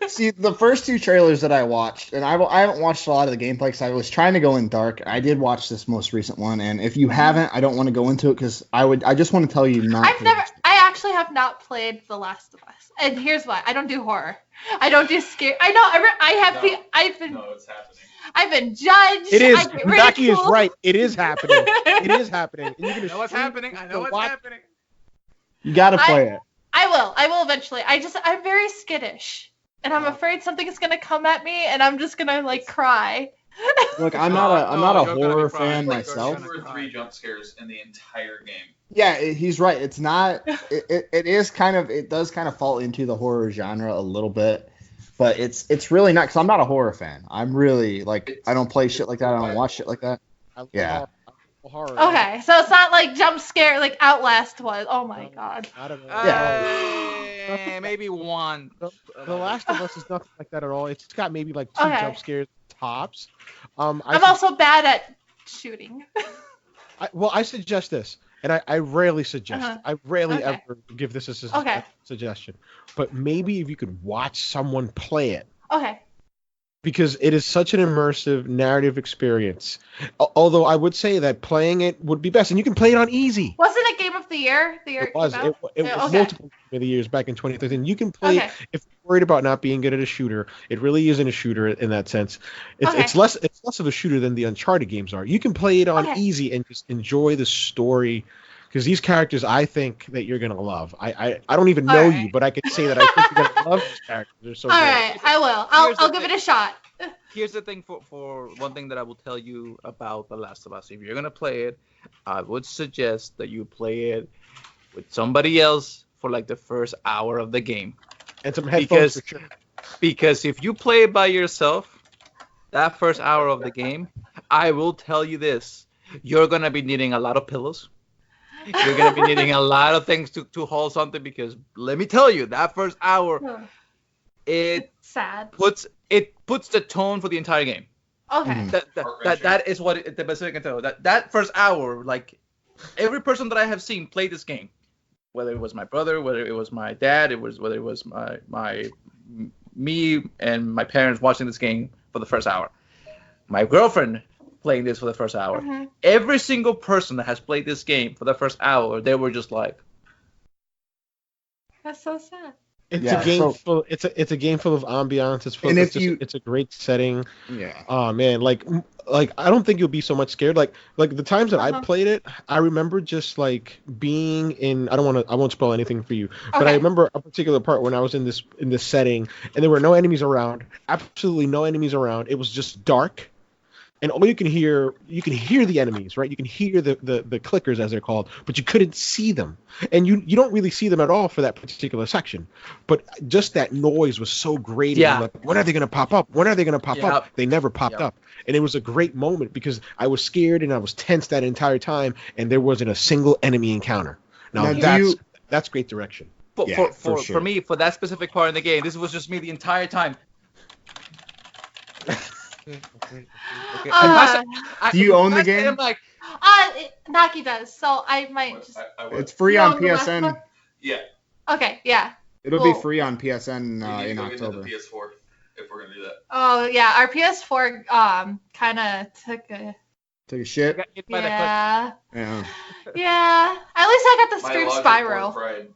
See, the first 2 trailers that I watched, and I haven't watched a lot of the gameplay because I was trying to go in dark. I did watch this most recent one, and if you haven't, I don't want to go into it because I just want to tell you not. I actually have not played The Last of Us, and here's why: I don't do horror. I don't do scare. I know. It's happening. I've been judged. It is. Naki is right. It is happening. It is happening. I know what's happening. I know what's happening. You gotta play it. I will eventually. I'm very skittish. And I'm afraid something's gonna come at me, and I'm just gonna cry. Look, I'm not a horror fan myself. 2 or 3 jump scares in the entire game. Yeah, he's right. It's not. It does kind of fall into the horror genre a little bit, but it's really not. Because I'm not a horror fan. I'm really I don't play shit like that. I don't watch shit like that. Yeah. Horror. Okay, so it's not like jump scare like Outlast was. Oh my god. I don't know. Yeah. Maybe one. The Last of Us is nothing like that at all. It's got maybe 2 jump scares tops. I'm also bad at shooting. I suggest this, and I rarely suggest. I rarely ever give this a suggestion. But maybe if you could watch someone play it. Okay. Because it is such an immersive narrative experience. Although I would say that playing it would be best, and you can play it on easy. Wasn't it Game of the Year? It was. It was multiple Game of the Years back in 2013. You can play if you're worried about not being good at a shooter. It really isn't a shooter in that sense. It's less of a shooter than the Uncharted games are. You can play it on easy and just enjoy the story. Because these characters, I think that you're gonna love. I don't even know you, but I can say that I think you're gonna love these characters. They're so good. All right, I will. I'll give it a shot. Here's the thing for one thing that I will tell you about The Last of Us. If you're gonna play it, I would suggest that you play it with somebody else for the first hour of the game. And some headphones for sure. Because if you play it by yourself, that first hour of the game, I will tell you this: you're gonna be needing a lot of pillows. You're going to be needing a lot of things to hold something because let me tell you, that first hour, it puts the tone for the entire game. Okay. That is what the best thing I can tell. That first hour, every person that I have seen play this game, whether it was my brother, whether it was my dad, whether it was me and my parents watching this game for the first hour, my girlfriend playing this for the first hour. Mm-hmm. Every single person that has played this game for the first hour, they were just like, "That's so sad." It's a game full. It's a game full of ambiance. It's a great setting. Yeah. Oh man, I don't think you'll be so much scared. Like the times that I played it, I remember just being in. I won't spoil anything for you, but I remember a particular part when I was in this setting and there were no enemies around. Absolutely no enemies around. It was just dark. And all you can hear the enemies, right? You can hear the clickers as they're called, but you couldn't see them. And you don't really see them at all for that particular section. But just that noise was so great. Yeah. When are they going to pop up? When are they going to pop up? They never popped up. And it was a great moment because I was scared and I was tense that entire time and there wasn't a single enemy encounter. Now that's great direction. For me, for that specific part in the game, this was just me the entire time. Okay. Do you own the game? Naki does, so I might just. It's free on PSN. Yeah. Okay, yeah. It'll be free on PSN in October. The PS4 if we're gonna do that. Oh yeah, our PS4 kind of took a shit. Yeah. Yeah. Yeah. At least I got the stream Spyro.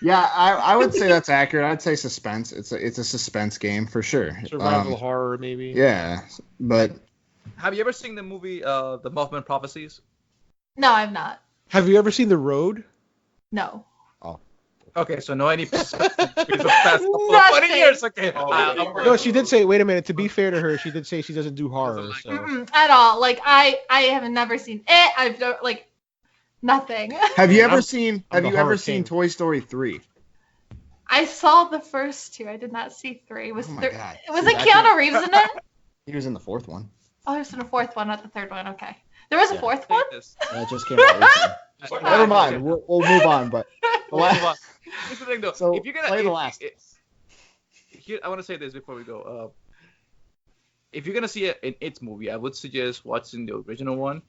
Yeah, I would say that's accurate. I'd say suspense. It's a suspense game for sure. Survival horror, maybe. Yeah, but. Have you ever seen the movie The Mothman Prophecies? No, I've not. Have you ever seen The Road? No. Oh. Okay, so no any past 20 years. Okay. No, she did say. Wait a minute. To be fair to her, she did say she doesn't do horror. So. At all. I have never seen it. Nothing. Have you ever seen Toy Story 3? I saw the first two. I did not see 3. Oh my God. Was it Keanu Reeves in it? He was in the fourth one. Oh, he was in the fourth one, not the third one. Okay. There was a fourth one? It just came out recently. Never mind. We'll move on. But here's the thing, though. So if you're gonna play the last. I want to say this before we go. If you're gonna see an It movie, I would suggest watching the original one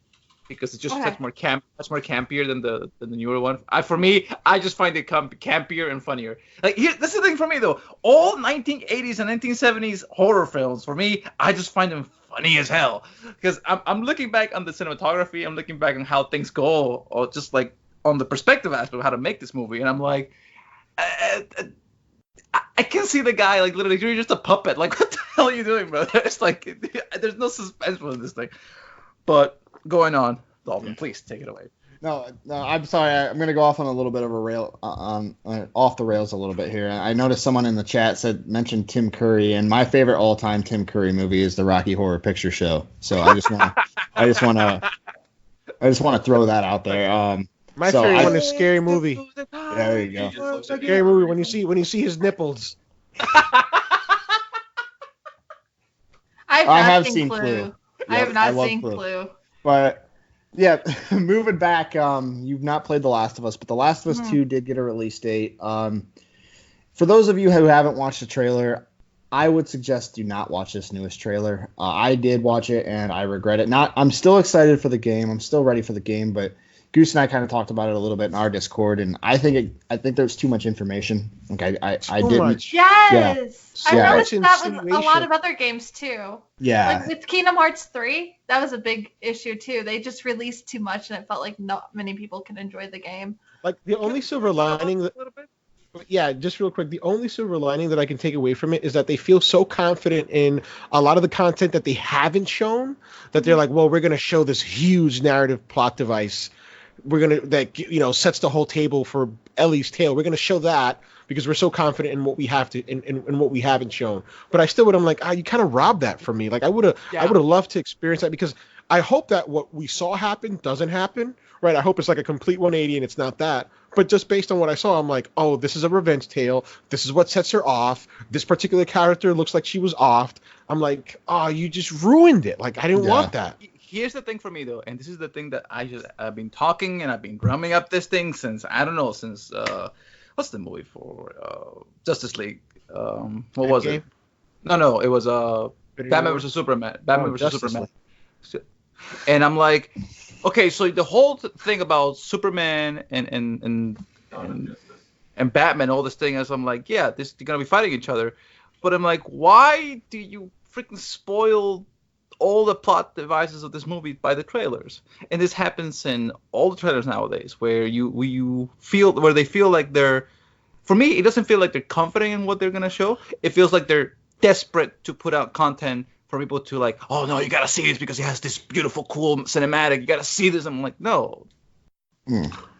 because it's just much more campier than the newer one. For me, I just find it campier and funnier. Like this is the thing for me though. All 1980s and 1970s horror films, for me, I just find them funny as hell because I'm looking back on the cinematography, I'm looking back on how things go, or just like on the perspective aspect of how to make this movie, and I'm like, I can see the guy like literally you're just a puppet. Like what the hell are you doing, bro? It's like there's no suspense in this thing. But going on, Dalton, please take it away. No, I'm sorry. I'm going to go off on a little bit of a rail, off the rails a little bit here. I noticed someone in the chat mentioned Tim Curry, and my favorite all-time Tim Curry movie is the Rocky Horror Picture Show. So I just want to throw that out there. My favorite one is Scary Movie. Yeah, there you go. Scary Movie when you see his nipples. I have seen Clue. I have not seen Clue. But yeah, moving back, you've not played The Last of Us, but The Last of Us 2 did get a release date. For those of you who haven't watched the trailer, I would suggest do not watch this newest trailer. I did watch it and I regret it. I'm still excited for the game. I'm still ready for the game, but Goose and I kind of talked about it a little bit in our Discord, and I think there's too much information. Okay, I didn't. Much. Yes, I noticed that with a lot of other games too. Yeah, like with Kingdom Hearts 3, that was a big issue too. They just released too much, and it felt like not many people can enjoy the game. Like the only silver lining just real quick, the only silver lining that I can take away from it is that they feel so confident in a lot of the content that they haven't shown that they're like, well, we're going to show this huge narrative plot device. We're going to, sets the whole table for Ellie's tale. We're going to show that because we're so confident in what we have to, in what we haven't shown. But I still I'm like, you kind of robbed that from me. Like I would have loved to experience that because I hope that what we saw happen doesn't happen, right? I hope it's like a complete 180 and it's not that. But just based on what I saw, I'm like, oh, this is a revenge tale. This is what sets her off. This particular character looks like she was offed. I'm like, oh, you just ruined it. Like I didn't want that. Here's the thing for me though, and this is the thing that I've been talking and I've been drumming up this thing since what's the movie for Justice League? What was it? No, it was Batman vs Superman. Superman. And I'm like, okay, so the whole thing about Superman and Batman, all this thing, as I'm like, yeah, they're gonna be fighting each other, but I'm like, why do you freaking spoil all the plot devices of this movie by the trailers? And this happens in all the trailers nowadays, where they feel like they're. For me, it doesn't feel like they're confident in what they're gonna show. It feels like they're desperate to put out content for people to like, oh no, you gotta see this because it has this beautiful, cool cinematic. You gotta see this. I'm like, no.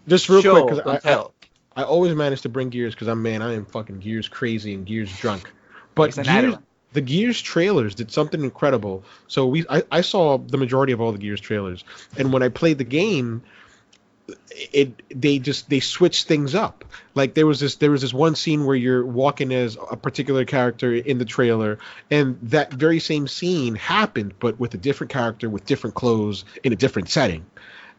Just real quick, because I always manage to bring Gears because I am fucking Gears crazy and Gears drunk. But the Gears trailers did something incredible. So I saw the majority of all the Gears trailers, and when I played the game, they switched things up. Like there was this one scene where you're walking as a particular character in the trailer, and that very same scene happened, but with a different character with different clothes in a different setting.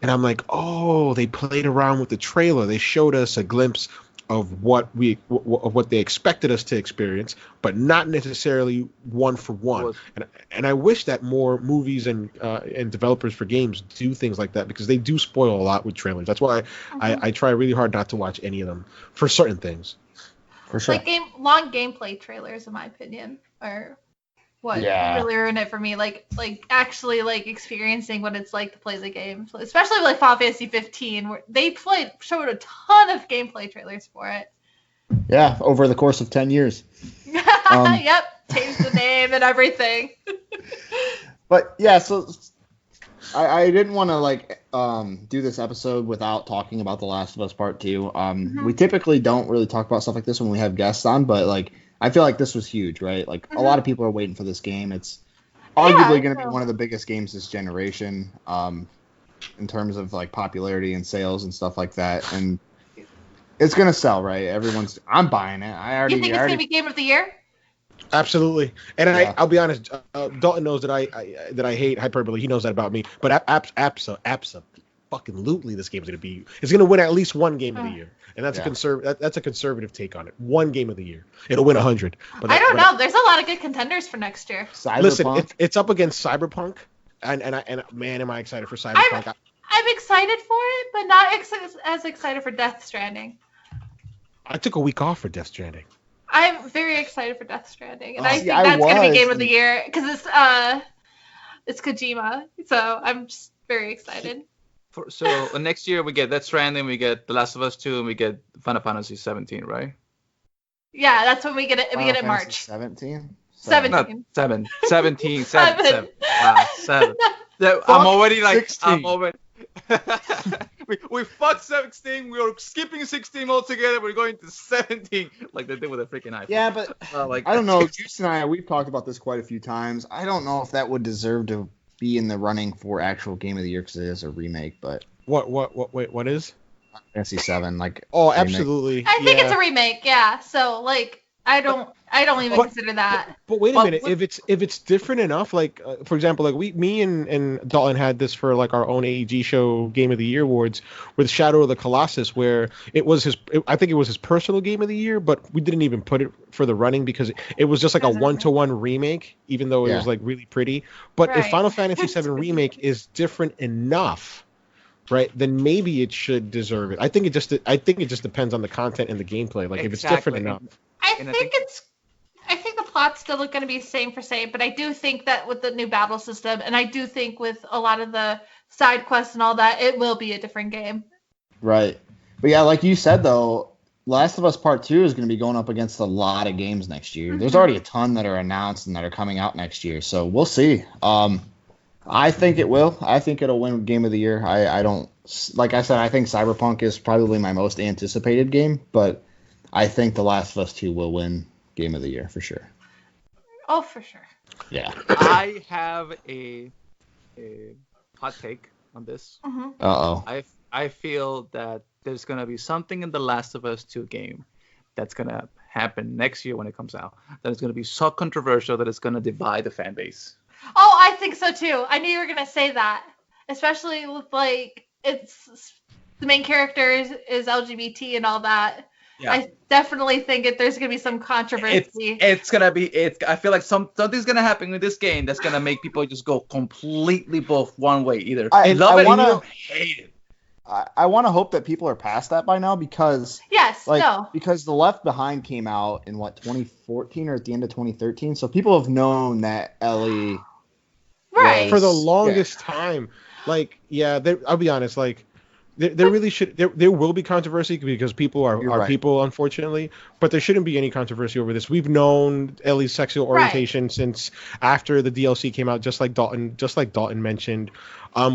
And I'm like, oh, they played around with the trailer. They showed us a glimpse of what they expected us to experience, but not necessarily one for one. And I wish that more movies and developers for games do things like that, because they do spoil a lot with trailers. That's why I try really hard not to watch any of them for certain things. For sure. Like long gameplay trailers, in my opinion, are what really ruined it for me. Like actually like experiencing what it's like to play the game, especially like Final Fantasy 15, where they showed a ton of gameplay trailers for it. Yeah, over the course of 10 years. Yep, changed the name and everything. But yeah, so I didn't want to do this episode without talking about The Last of Us Part 2. We typically don't really talk about stuff like this when we have guests on, but I feel like this was huge, right? Like a lot of people are waiting for this game. It's arguably going to be one of the biggest games this generation. in terms of like popularity and sales and stuff like that, and it's gonna sell, right? I'm buying it. You think it's gonna be Game of the Year? Absolutely, and yeah. I'll be honest. Dalton knows that I hate hyperbole. He knows that about me. But fucking-lutely, this game's gonna win at least one Game of the Year, and that's a conservative take on it. One Game of the Year, it'll win 100. But I don't know. There's a lot of good contenders for next year. Listen, it's up against Cyberpunk, and man, am I excited for Cyberpunk. I'm excited for it, but not as excited for Death Stranding. I took a week off for Death Stranding. I'm very excited for Death Stranding, and I think that's going to be Game of the Year because it's Kojima. So I'm just very excited. So next year we get Death Stranding, we get The Last of Us 2, and we get Final Fantasy 17, right? Yeah, that's when we get it. We get it in March. 17. 17. 7. 17. 7. Wow, 7. I'm already like 16. I'm already. we fucked 16. We were skipping 16 altogether. We're going to 17, like they did with a freaking iPhone. Yeah, but I don't know. Juice and I, we've talked about this quite a few times. I don't know if that would deserve to be in the running for actual Game of the Year because it is a remake. But what is? Fantasy 7, like. Oh, absolutely. I think it's a remake. Yeah. So like. I don't even consider that. But wait a minute. If it's different enough, like for example, like me and Dalton had this for like our own AEG Show Game of the Year awards with Shadow of the Colossus, where I think it was his personal Game of the Year, but we didn't even put it for the running because it was just like a 1-to-1 remake, even though it was like really pretty. But if Final Fantasy VII Remake is different enough, right, then maybe it should deserve it. I think it just depends on the content and the gameplay. Like if it's different enough. I think the plot's still going to be same for same, but I do think that with the new battle system, and I do think with a lot of the side quests and all that, it will be a different game. Right. But yeah, like you said, though, Last of Us Part 2 is going to be going up against a lot of games next year. Mm-hmm. There's already a ton that are announced and that are coming out next year, so we'll see. I think it will. I think it'll win Game of the Year. I don't, like I said, I think Cyberpunk is probably my most anticipated game, but I think The Last of Us 2 will win Game of the Year for sure. Oh, for sure. Yeah. I have a hot take on this. Mm-hmm. Uh-oh. I feel that there's going to be something in The Last of Us 2 game that's going to happen next year when it comes out that is going to be so controversial that it's going to divide the fan base. Oh, I think so too. I knew you were going to say that. Especially with like, it's the main character is LGBT and all that. Yeah. I definitely think there's gonna be some controversy. It's gonna be. I feel like something's gonna happen with this game that's gonna make people just go completely both one way. Either love it or hate it. I want to hope that people are past that by now because because The Left Behind came out in 2014 or at the end of 2013, so people have known that Ellie. Right. For the longest time, like I'll be honest, like. There really should there will be controversy because people are people, unfortunately, but there shouldn't be any controversy over this. We've known Ellie's sexual orientation since after the DLC came out, just like Dalton mentioned.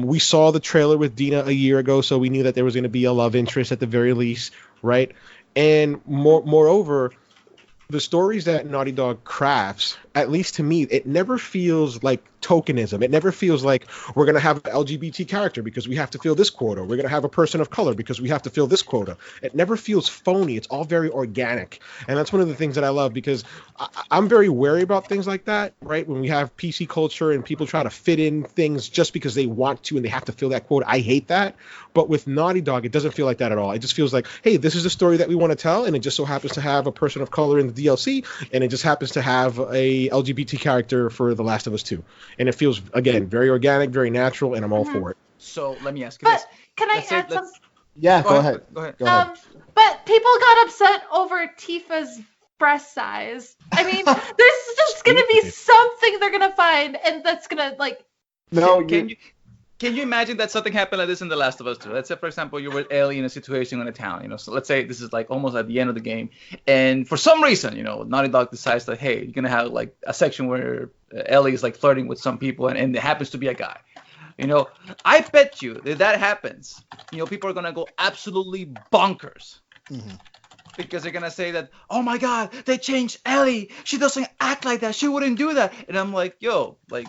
We saw the trailer with Dina a year ago, so we knew that there was going to be a love interest at the very least, right? And moreover, the stories that Naughty Dog crafts, at least to me, it never feels like tokenism. It never feels like we're going to have an LGBT character because we have to fill this quota. We're going to have a person of color because we have to fill this quota. It never feels phony. It's all very organic. And that's one of the things that I love because I'm very wary about things like that, right? When we have PC culture and people try to fit in things just because they want to and they have to fill that quota. I hate that. But with Naughty Dog, it doesn't feel like that at all. It just feels like, hey, this is the story that we want to tell, and it just so happens to have a person of color in the DLC, and it just happens to have a LGBT character for The Last of Us 2. And it feels, again, very organic, very natural, and I'm all for it. So let me ask you this. Can I add something? Yeah, go ahead. Go ahead. But people got upset over Tifa's breast size. I mean, there's just going to be something they're going to find, and that's going to, like... No, Can you imagine that something happened like this in The Last of Us 2? Let's say, for example, you were Ellie in a situation in a town, so let's say this is like almost at the end of the game, and for some reason, Naughty Dog decides that, hey, you're going to have like a section where Ellie is like flirting with some people, and it happens to be a guy. I bet you that happens, people are going to go absolutely bonkers. Mm-hmm. Because they're going to say that, oh my God, they changed Ellie. She doesn't act like that. She wouldn't do that. And I'm like, yo, like,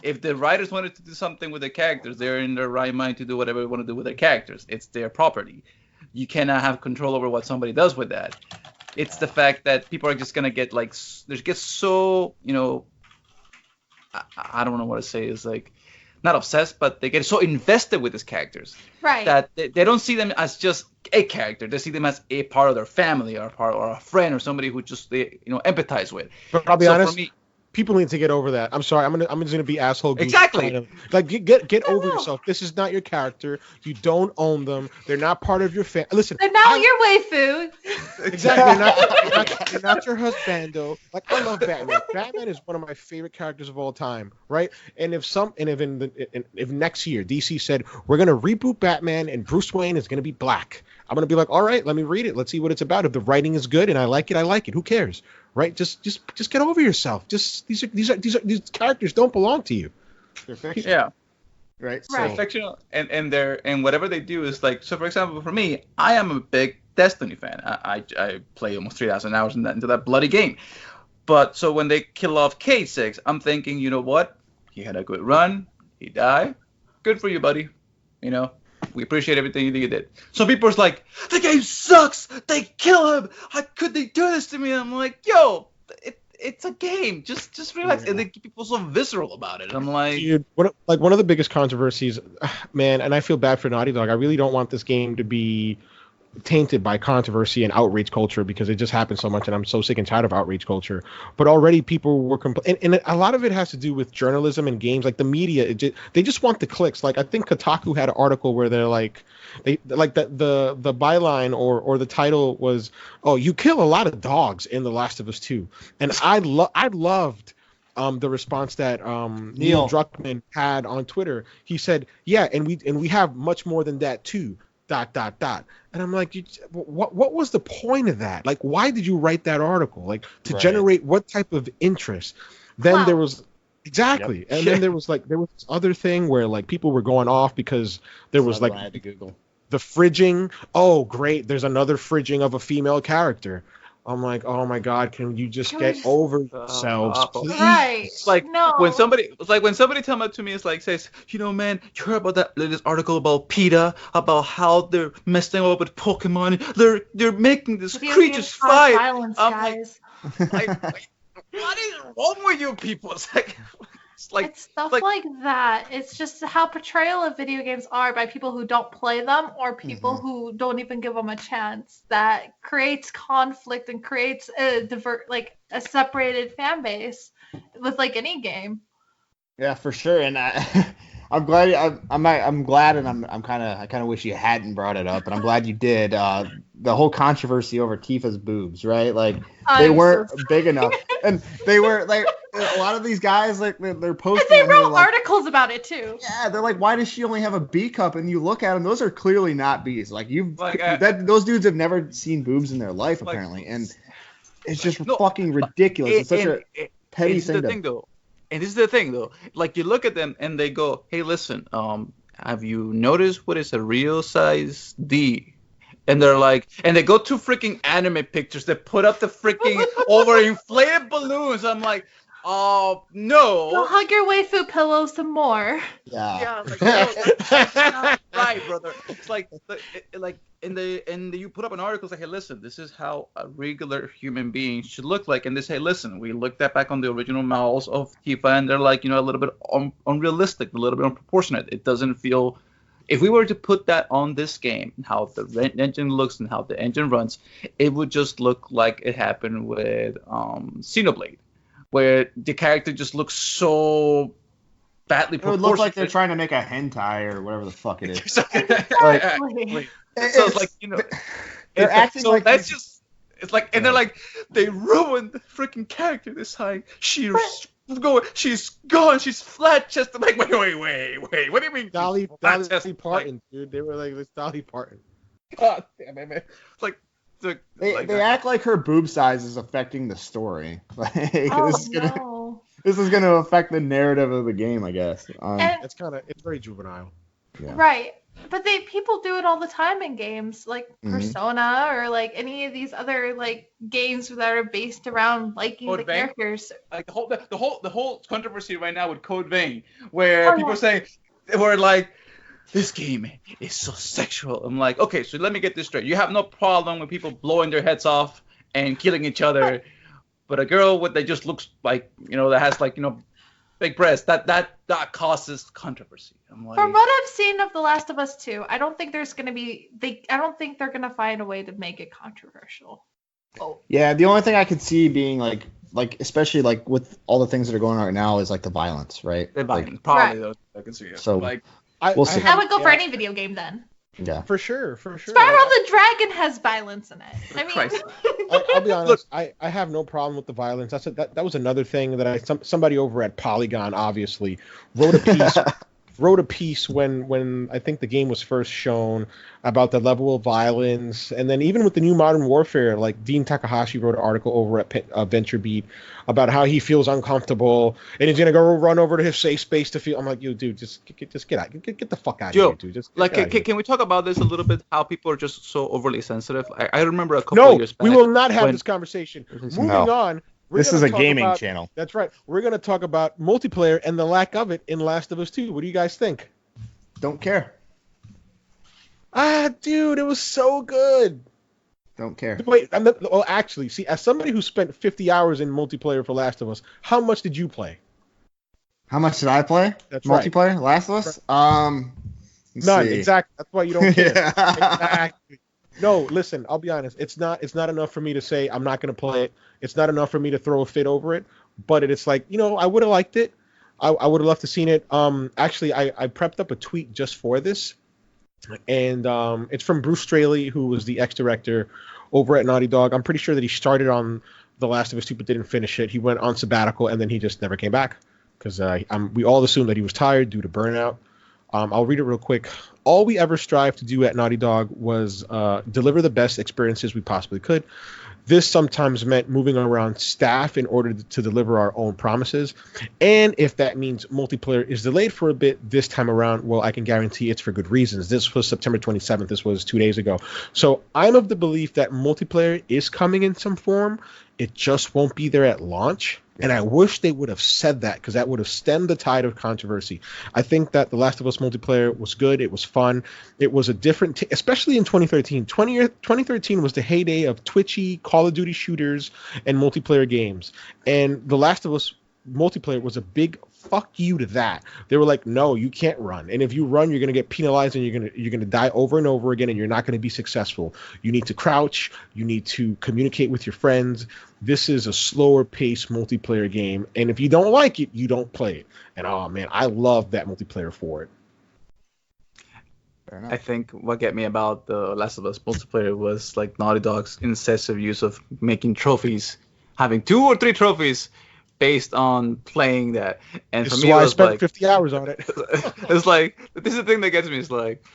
If the writers wanted to do something with the characters, they're in their right mind to do whatever they want to do with their characters. It's their property. You cannot have control over what somebody does with that. It's the fact that people are just gonna get like they get so I don't know what to say. It's like not obsessed, but they get so invested with these characters that they don't see them as just a character. They see them as a part of their family or a friend or somebody who just they empathize with. But I'll be honest. For me, people need to get over that. I'm sorry. I'm just gonna be asshole. Exactly. Kind of, like get over yourself. This is not your character. You don't own them. They're not part of your family. Listen. They're not your waifu. Exactly. They're not your husbando. Like I love Batman. Batman is one of my favorite characters of all time. Right. And if next year DC said we're gonna reboot Batman and Bruce Wayne is gonna be black, I'm gonna be like, all right, let me read it. Let's see what it's about. If the writing is good and I like it, I like it. Who cares? Right? Just get over yourself. Just these characters don't belong to you. They're fictional. Yeah. Right. So fictional, and whatever they do is like. So for example, for me, I am a big Destiny fan. I play almost 3,000 hours into that bloody game. But so when they kill off K6, I'm thinking, you know what? He had a good run. He died. Good for you, buddy. We appreciate everything you did. Some people are like, the game sucks. They kill him. How could they do this to me? I'm like, yo, it's a game. Just relax. Yeah. And they keep people so visceral about it. I'm like, dude, one of the biggest controversies, man. And I feel bad for Naughty Dog. I really don't want this game to be tainted by controversy and outrage culture because it just happens so much, and I'm so sick and tired of outrage culture. But already people were and a lot of it has to do with journalism and games, like the media. They just want the clicks. Like I think Kotaku had an article where they're like, the byline or the title was, "Oh, you kill a lot of dogs in The Last of Us 2," and I loved the response that Neil Druckmann had on Twitter. He said, "Yeah, and we have much more than that too." ... And I'm like, what was the point of that? Like, why did you write that article? Like, to generate what type of interest? Then there was exactly, and then there was this other thing where like people were going off because there was like the fridging. Oh, great! There's another fridging of a female character. I'm like, oh my God, can you just get over yourselves, please? Right. It's like when somebody come up to me, says, man, you heard about that latest article about PETA, about how they're messing up with Pokemon, they're making these creatures fight. Violence, guys. Like, what is wrong with you people? It's stuff like that. It's just how portrayal of video games are by people who don't play them or people who don't even give them a chance. That creates conflict and creates a separated fan base with like any game. Yeah, for sure. And I'm glad. I'm glad, and I kind of wish you hadn't brought it up, but I'm glad you did. The whole controversy over Tifa's boobs, right? Like they weren't big enough, and they were like a lot of these guys like they're posting. And they wrote articles about it too. Yeah, they're like, why does she only have a B cup? And you look at them; those are clearly not B's. Like those dudes have never seen boobs in their life apparently, and it's just fucking ridiculous. It's such a petty thing. And this is the thing, though. Like, you look at them and they go, hey, listen, have you noticed what is a real size D? And they're like, and they go to freaking anime pictures. They put up the freaking overinflated balloons. I'm like, oh, no. You'll hug your waifu pillow some more. Yeah. Like, no, that's not right, brother. It's like and you put up an article like, hey, listen, this is how a regular human being should look like. And they say, listen, we looked back on the original models of Tifa, and they're like, a little bit unrealistic, a little bit unproportionate. It doesn't feel. If we were to put that on this game, how the engine looks and how the engine runs, it would just look like it happened with Xenoblade, where the character just looks so badly proportionate. It would look like they're trying to make a hentai or whatever the fuck it is. Exactly. So it's like, they're acting so like that's just. It's like, and they're like, they ruined the freaking character this time. She's gone. She's flat chested. Like, wait. What do you mean? Dolly Parton, dude. They were like, this Dolly Parton. God damn it, man. It's like, they act like her boob size is affecting the story. Like, this is gonna affect the narrative of the game, I guess. It's very juvenile. Yeah. Right. But people do it all the time in games like Persona or like any of these other like games that are based around liking the characters. Like the whole controversy right now with Code Vein, where people are saying, where like, this game is so sexual. I'm like, okay, so let me get this straight. You have no problem with people blowing their heads off and killing each other, but a girl that just looks like, that has like, big breasts, that causes controversy. I'm like, from what I've seen of The Last of Us 2, I don't think there's gonna be I don't think they're gonna find a way to make it controversial. Oh. Yeah, the only thing I could see being like especially like with all the things that are going on right now is like the violence, right? The violence, probably though. I can see it. So like, we'll see. I would go for any video game then. Yeah, for sure. Spyro the Dragon has violence in it. I mean, I'll be honest. I have no problem with the violence. That was another thing that somebody over at Polygon obviously wrote a piece when I think the game was first shown about the level of violence, and then even with the new Modern Warfare, like Dean Takahashi wrote an article over at VentureBeat about how he feels uncomfortable and he's gonna go run over to his safe space to feel. I'm like, yo, dude, just get out, get the fuck out of here, dude. Just like, can we talk about this a little bit? How people are just so overly sensitive. I remember a couple of years back. No, we will not have this conversation. Moving on. This is a gaming channel. That's right. We're going to talk about multiplayer and the lack of it in Last of Us 2. What do you guys think? Don't care. Dude, it was so good. Don't care. Wait, actually, see, as somebody who spent 50 hours in multiplayer for Last of Us, how much did you play? How much did I play? That's multiplayer, right. Last of Us? None, exactly. That's why you don't care. Yeah. Exactly. No, listen, I'll be honest. It's not enough for me to say I'm not going to play it. It's not enough for me to throw a fit over it. But it's like, I would have liked it. I would have loved to seen it. Actually, I prepped up a tweet just for this. And it's from Bruce Straley, who was the ex-director over at Naughty Dog. I'm pretty sure that he started on The Last of Us 2 but didn't finish it. He went on sabbatical and then he just never came back. Because we all assumed that he was tired due to burnout. I'll read it real quick. All we ever strived to do at Naughty Dog was deliver the best experiences we possibly could. This sometimes meant moving around staff in order to deliver our own promises. And if that means multiplayer is delayed for a bit this time around, well, I can guarantee it's for good reasons. This was September 27th. This was 2 days ago. So I'm of the belief that multiplayer is coming in some form. It just won't be there at launch. And I wish they would have said that, because that would have stemmed the tide of controversy. I think that The Last of Us multiplayer was good. It was fun. It was a different, especially in 2013. 2013 was the heyday of twitchy Call of Duty shooters and multiplayer games. And The Last of Us multiplayer was a big fuck you to that. They were like, no, you can't run. And if you run, you're going to get penalized and you're going to die over and over again and you're not going to be successful. You need to crouch. You need to communicate with your friends. This is a slower paced multiplayer game. And if you don't like it, you don't play it. And oh man, I love that multiplayer for it. Fair enough. I think what got me about the Last of Us multiplayer was like Naughty Dog's incessive use of making trophies, having 2 or 3 trophies based on playing that. And for me, it was I spent like 50 hours on it. It's like, this is the thing that gets me. It's like,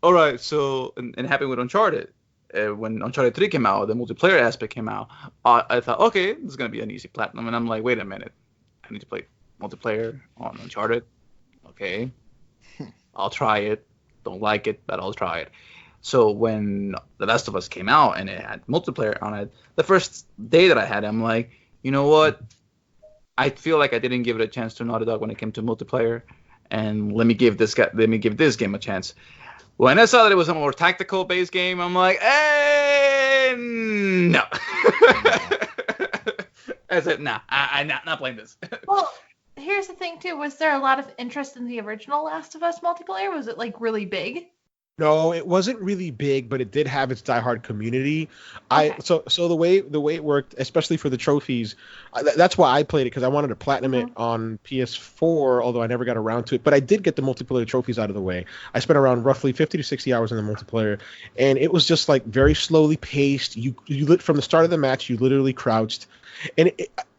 all right, so and it happened with Uncharted. When Uncharted 3 came out, the multiplayer aspect came out, I thought, okay, this is gonna be an easy platinum. And I'm like, wait a minute, I need to play multiplayer on Uncharted. Okay, I'll try it. Don't like it, but I'll try it. So when The Last of Us came out and it had multiplayer on it, the first day that I had it, I'm like, you know what? I feel like I didn't give it a chance to Naughty Dog when it came to multiplayer, and let me give this game a chance. When I saw that it was a more tactical based game, I'm like, no. I said, nah, I'm not playing this. Well, here's the thing too. Was there a lot of interest in the original Last of Us multiplayer? Was it like really big? No, it wasn't really big, but it did have its diehard community. Okay. So the way it worked, especially for the trophies, that's why I played it, because I wanted to platinum it on PS4, although I never got around to it. But I did get the multiplayer trophies out of the way. I spent around roughly 50 to 60 hours in the multiplayer, and it was just like very slowly paced. You from the start of the match, you literally crouched, and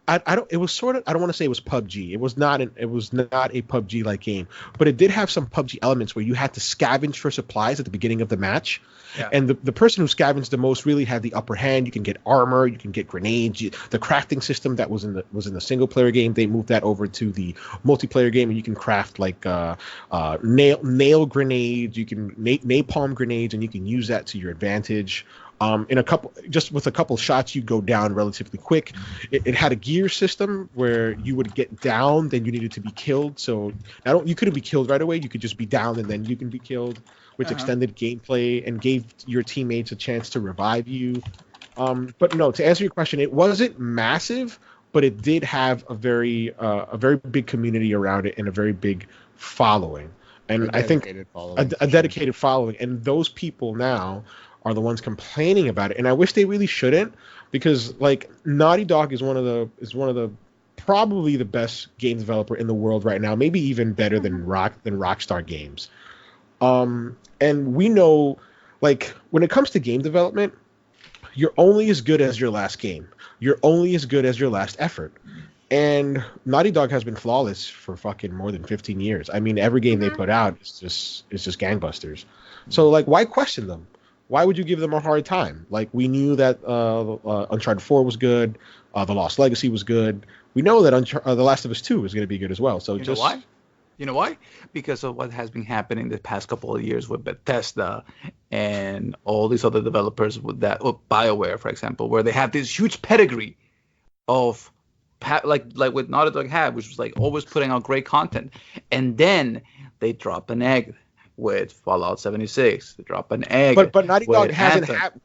I don't. It was sort of. I don't want to say it was PUBG. It was not a PUBG like game, but it did have some PUBG elements where you had to scavenge for supplies at the beginning of the match, and the person who scavenged the most really had the upper hand. You can get armor, you can get grenades. The crafting system that was in the single player game, they moved that over to the multiplayer game, and you can craft like nail grenades. You can napalm grenades, and you can use that to your advantage. With a couple shots, you go down relatively quick. It had a gear system where you would get down, then you needed to be killed. So you couldn't be killed right away. You could just be down and then you can be killed, which extended gameplay and gave your teammates a chance to revive you. But no, to answer your question, it wasn't massive, but it did have a very big community around it and a very big following. And I think a dedicated following. And those people now are the ones complaining about it, and I wish they really shouldn't, because like Naughty Dog is one of the probably the best game developer in the world right now, maybe even better than Rockstar Games. And we know, like, when it comes to game development, you're only as good as your last game. You're only as good as your last effort. And Naughty Dog has been flawless for fucking more than 15 years. I mean, every game they put out is just gangbusters. So like, why question them? Why would you give them a hard time? Like, we knew that Uncharted 4 was good, The Lost Legacy was good. We know that The Last of Us 2 is going to be good as well. So know why? You know why? Because of what has been happening the past couple of years with Bethesda and all these other developers with BioWare, for example, where they have this huge pedigree of like what Naughty Dog had, which was like always putting out great content, and then they drop an egg with Fallout 76. They drop an egg. But Naughty Dog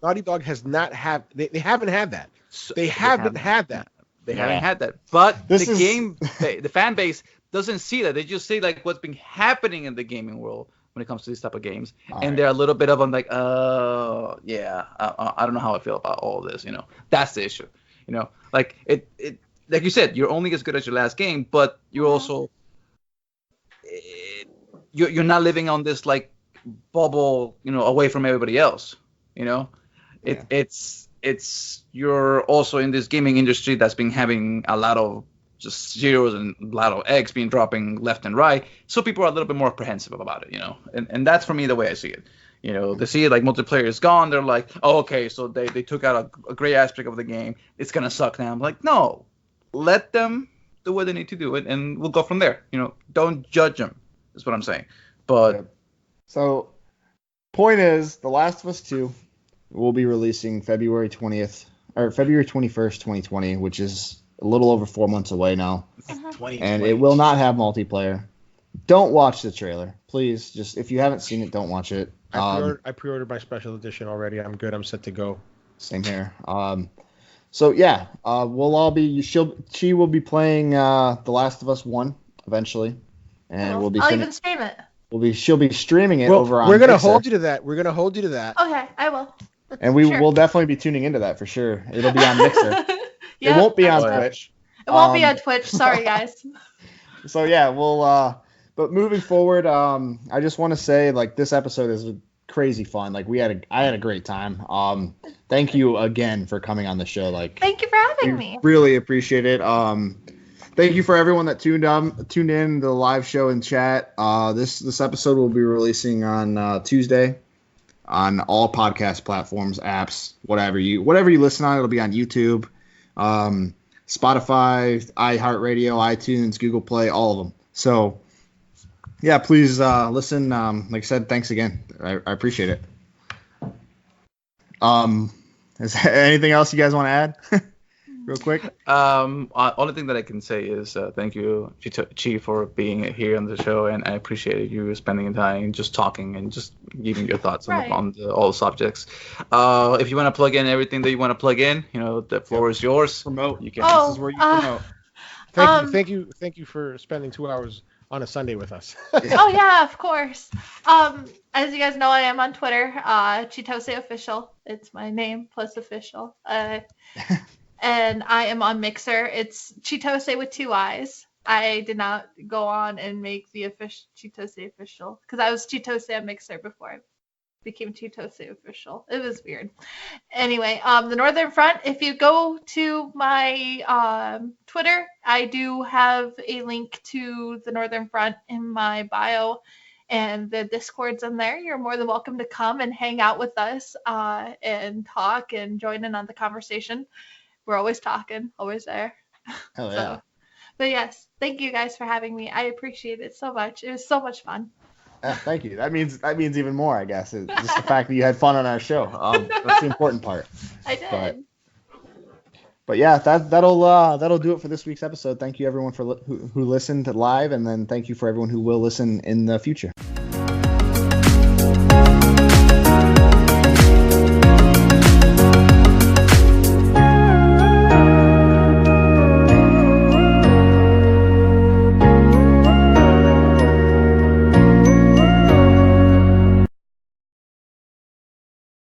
Naughty Dog has not had. They haven't had that. They haven't had that. They haven't had that. But the fan base doesn't see that. They just see like what's been happening in the gaming world when it comes to these type of games, they're a little bit of like, oh yeah, I don't know how I feel about all this. That's the issue. Like it like you said, you're only as good as your last game, but you're also you're not living on this like bubble, away from everybody else. It's you're also in this gaming industry that's been having a lot of just zeros and a lot of eggs being dropping left and right. So people are a little bit more apprehensive about it, and that's for me the way I see it. They see it like multiplayer is gone. They're like, oh, okay, so they took out a great aspect of the game. It's going to suck now. I'm like, no, let them do what they need to do it, and we'll go from there. Don't judge them. Is what I'm saying. But so, point is, The Last of Us 2 will be releasing February 21st, 2020, which is a little over 4 months away now. And it will not have multiplayer. Don't watch the trailer, please. Just if you haven't seen it, don't watch it. I pre-ordered my special edition already. I'm good. I'm set to go. Same here. So yeah, we'll all be. She will be playing The Last of Us 1 eventually. And I'll even stream it. She'll be streaming it over on. We're gonna hold you to that. Okay, I will. And we will definitely be tuning into that for sure. It'll be on Mixer. It won't be on Twitch. It won't be on Twitch. Sorry, guys. So yeah, we'll. But moving forward, I just want to say like this episode is crazy fun. Like I had a great time. Thank you again for coming on the show. Like thank you for having me. Really appreciate it. Thank you for everyone that tuned in to the live show and chat. This episode will be releasing on Tuesday on all podcast platforms, apps, whatever you listen on. It'll be on YouTube, Spotify, iHeartRadio, iTunes, Google Play, all of them. So yeah, please listen. Like I said, thanks again. I appreciate it. Is there anything else you guys want to add? Real quick. Only thing that I can say is thank you, Chi, for being here on the show, and I appreciate you spending time just talking and just giving your thoughts on all the subjects. If you want to plug in everything that you want to plug in, the floor is yours. Promote. You can. This is where you promote. Thank you for spending 2 hours on a Sunday with us. Oh yeah, of course. As you guys know, I am on Twitter, Chitose Official. It's my name plus official. And I am on Mixer. It's Chitose with 2 I's. I did not go on and make the Chitose Official because I was Chitose on Mixer before I became Chitose official. It was weird. Anyway, the Northern Front, if you go to my Twitter, I do have a link to the Northern Front in my bio, and the Discord's in there. You're more than welcome to come and hang out with us and talk and join in on the conversation. We're always talking, always there. Hell yeah. So, but yes, thank you guys for having me. I appreciate it so much. It was so much fun. Thank you. That means even more, I guess. It's just the fact that you had fun on our show. That's the important part. I did. But yeah, that'll do it for this week's episode. Thank you everyone who listened live, and then thank you for everyone who will listen in the future.